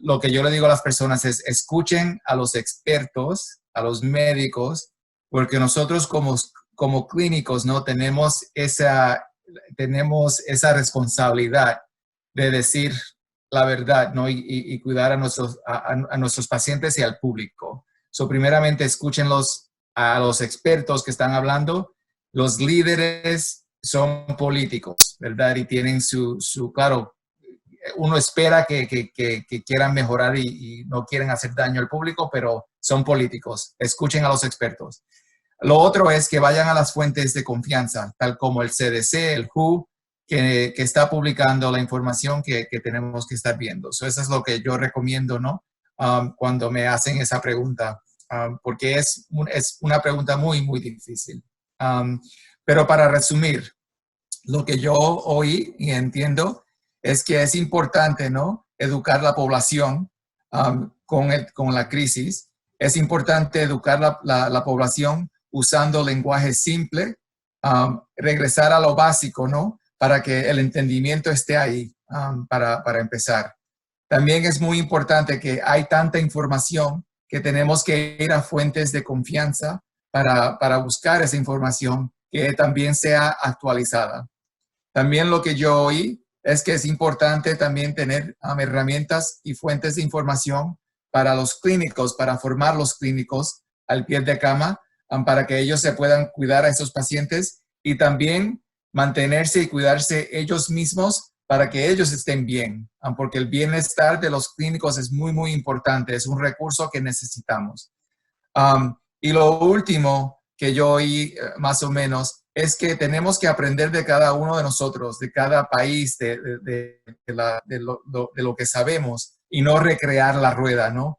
Lo que yo le digo a las personas es, escuchen a los expertos, a los médicos, porque nosotros como clínicos, ¿no? tenemos esa responsabilidad de decir la verdad, ¿no? y cuidar a nuestros pacientes y al público. Primeramente, escúchenlos a los expertos que están hablando. Los líderes son políticos, ¿verdad? Y tienen claro, uno espera que quieran mejorar y no quieren hacer daño al público, pero son políticos. Escuchen a los expertos. Lo otro es que vayan a las fuentes de confianza, tal como el CDC, el WHO, que está publicando la información que tenemos que estar viendo. Eso es lo que yo recomiendo, ¿no? Cuando me hacen esa pregunta. Porque es una pregunta muy, muy difícil. Pero para resumir, lo que yo oí y entiendo es que es importante, ¿no? Educar la población con la crisis. Es importante educar la población usando lenguaje simple, regresar a lo básico, ¿no? Para que el entendimiento esté ahí para empezar. También es muy importante que hay tanta información que tenemos que ir a fuentes de confianza para buscar esa información que también sea actualizada. También lo que yo oí es que es importante también tener herramientas y fuentes de información para los clínicos, para formar los clínicos al pie de cama, para que ellos se puedan cuidar a esos pacientes y también mantenerse y cuidarse ellos mismos para que ellos estén bien, porque el bienestar de los clínicos es muy, muy importante, es un recurso que necesitamos. Y lo último que yo oí más o menos es que tenemos que aprender de cada uno de nosotros, de cada país, de lo que sabemos y no recrear la rueda, ¿no?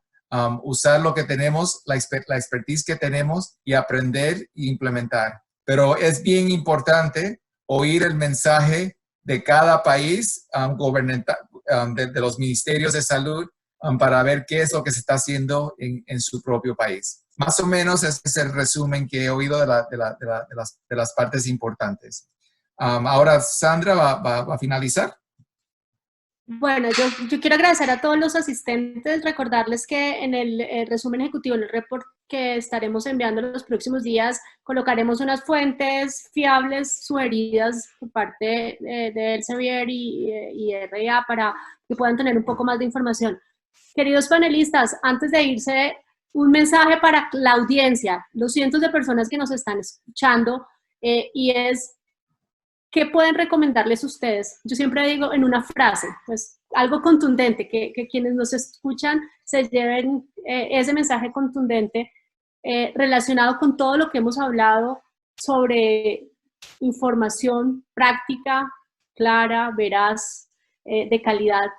Usar lo que tenemos, la expertise que tenemos y aprender e implementar. Pero es bien importante oír el mensaje de cada país de los ministerios de salud para ver qué es lo que se está haciendo en su propio país. Más o menos ese es el resumen que he oído de las partes importantes. Ahora Sandra va a finalizar. Bueno, yo quiero agradecer a todos los asistentes, recordarles que en el resumen ejecutivo, en el report que estaremos enviando en los próximos días, colocaremos unas fuentes fiables sugeridas por parte de Elsevier y RIA para que puedan tener un poco más de información. Queridos panelistas, antes de irse, un mensaje para la audiencia, los cientos de personas que nos están escuchando, y es: ¿qué pueden recomendarles ustedes? Yo siempre digo en una frase, pues algo contundente, que quienes nos escuchan se lleven ese mensaje contundente relacionado con todo lo que hemos hablado sobre información práctica, clara, veraz, de calidad,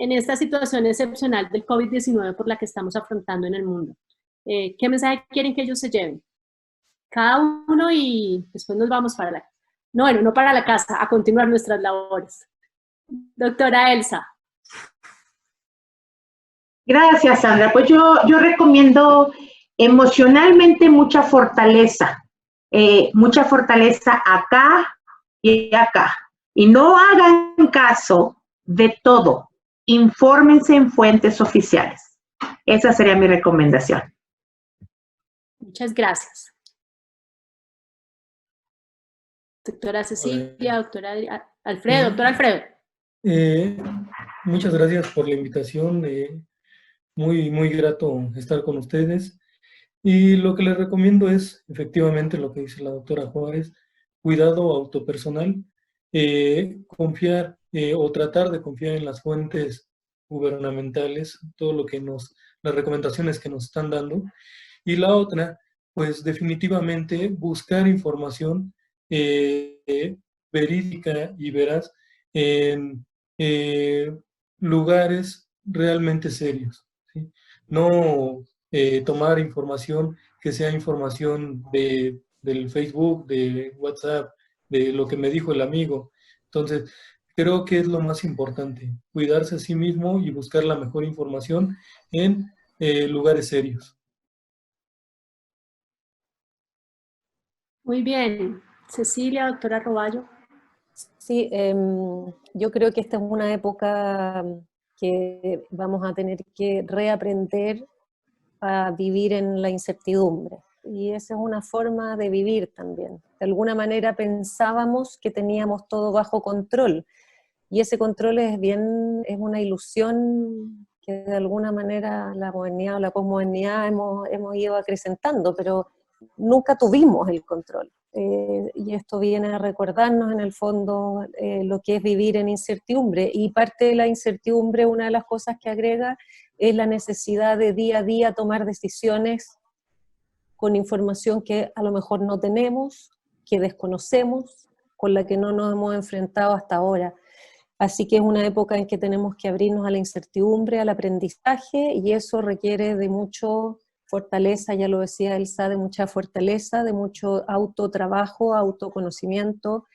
en esta situación excepcional del COVID-19 por la que estamos afrontando en el mundo. ¿Qué mensaje quieren que ellos se lleven? Cada uno, y después nos vamos para la casa. No para la casa, a continuar nuestras labores. Doctora Elsa. Gracias, Sandra. Pues yo recomiendo emocionalmente mucha fortaleza acá y acá. Y no hagan caso de todo. Infórmense en fuentes oficiales. Esa sería mi recomendación. Muchas gracias. Doctora Cecilia, doctora Alfredo, doctor Alfredo. Muchas gracias por la invitación. Muy, muy grato estar con ustedes. Y lo que les recomiendo es, efectivamente, lo que dice la doctora Juárez, cuidado autopersonal, confiar o tratar de confiar en las fuentes gubernamentales, todo lo que las recomendaciones que nos están dando. Y la otra, pues definitivamente buscar información verídica y veraz en lugares realmente serios, ¿sí? No tomar información que sea información del Facebook, de WhatsApp, de lo que me dijo el amigo. Entonces, creo que es lo más importante, cuidarse a sí mismo y buscar la mejor información en lugares serios. Muy bien. Cecilia, doctora Roballo. Sí, yo creo que esta es una época que vamos a tener que reaprender a vivir en la incertidumbre. Y esa es una forma de vivir también. De alguna manera pensábamos que teníamos todo bajo control. Y ese control es una ilusión que de alguna manera la modernidad o la posmodernidad hemos ido acrecentando, pero nunca tuvimos el control. Y esto viene a recordarnos en el fondo lo que es vivir en incertidumbre. Y parte de la incertidumbre, una de las cosas que agrega, es la necesidad de día a día tomar decisiones con información que a lo mejor no tenemos, que desconocemos, con la que no nos hemos enfrentado hasta ahora. Así que es una época en que tenemos que abrirnos a la incertidumbre, al aprendizaje, y eso requiere de mucho fortaleza, ya lo decía Elsa, de mucha fortaleza, de mucho autotrabajo, autoconocimiento,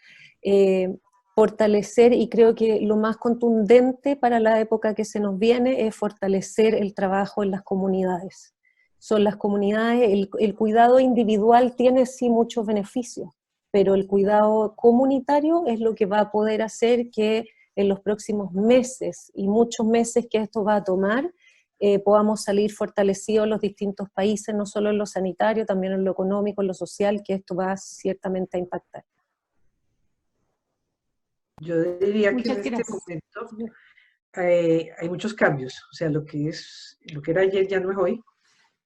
fortalecer, y creo que lo más contundente para la época que se nos viene es fortalecer el trabajo en las comunidades. Son las comunidades, el cuidado individual tiene sí muchos beneficios, pero el cuidado comunitario es lo que va a poder hacer que en los próximos meses y muchos meses que esto va a tomar, podamos salir fortalecidos los distintos países, no solo en lo sanitario, también en lo económico, en lo social, que esto va ciertamente a impactar. Yo diría que Muchas en este gracias. momento hay muchos cambios, o sea, lo que era ayer ya no es hoy,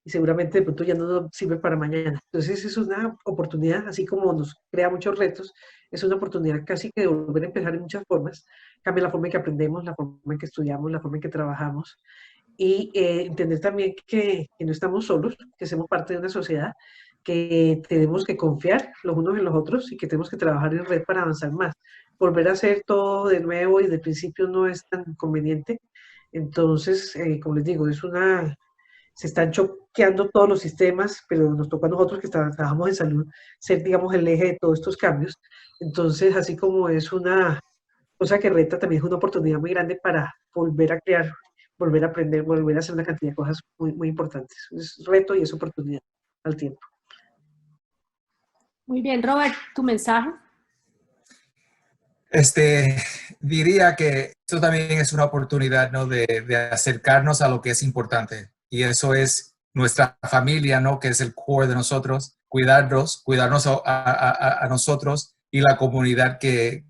y seguramente de pronto ya no nos sirve para mañana. Entonces es una oportunidad, así como nos crea muchos retos, es una oportunidad casi que de volver a empezar en muchas formas, cambia la forma en que aprendemos, la forma en que estudiamos, la forma en que trabajamos, y entender también que no estamos solos, que somos parte de una sociedad, que tenemos que confiar los unos en los otros y que tenemos que trabajar en red para avanzar más. Volver a hacer todo de nuevo y de principio no es tan conveniente. Entonces, como les digo, se están choqueando todos los sistemas, pero nos toca a nosotros que trabajamos en salud ser, digamos, el eje de todos estos cambios. Entonces, así como es una cosa que reta, también es una oportunidad muy grande para volver a crear, volver a aprender, volver a hacer una cantidad de cosas muy, muy importantes. Es reto y es oportunidad al tiempo. Muy bien, Robert, tu mensaje. Diría que esto también es una oportunidad, ¿no? de acercarnos a lo que es importante. Y eso es nuestra familia, ¿no? Que es el core de nosotros. Cuidarnos a nosotros y la comunidad que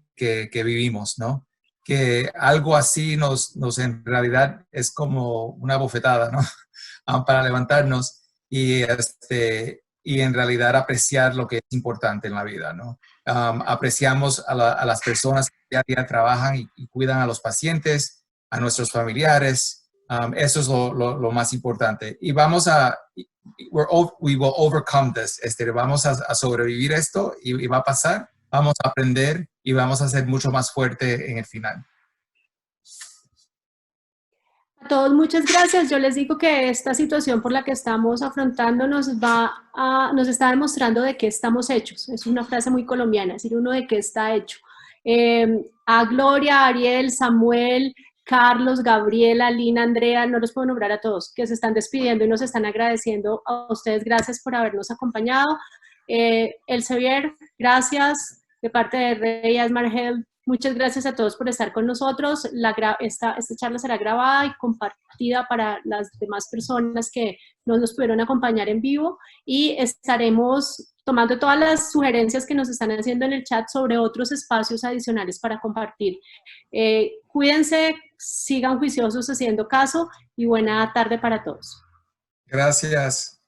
vivimos, ¿no? Que algo así nos en realidad es como una bofetada, ¿no? Para levantarnos y en realidad apreciar lo que es importante en la vida, ¿no? Apreciamos a las personas que día a día trabajan y cuidan a los pacientes, a nuestros familiares. Eso es lo más importante. Y we will overcome this. Vamos a sobrevivir esto y va a pasar. Vamos a aprender y vamos a ser mucho más fuerte en el final. A todos muchas gracias. Yo les digo que esta situación por la que estamos afrontando nos está demostrando de qué estamos hechos. Es una frase muy colombiana, decir uno de qué está hecho. A Gloria, Ariel, Samuel, Carlos, Gabriela, Lina, Andrea, no los puedo nombrar a todos, que se están despidiendo y nos están agradeciendo a ustedes. Gracias por habernos acompañado. Elsevier, gracias. De parte de Rey Asmargel, muchas gracias a todos por estar con nosotros. Esta charla será grabada y compartida para las demás personas que no nos pudieron acompañar en vivo, y estaremos tomando todas las sugerencias que nos están haciendo en el chat sobre otros espacios adicionales para compartir. Cuídense, sigan juiciosos haciendo caso y buena tarde para todos. Gracias.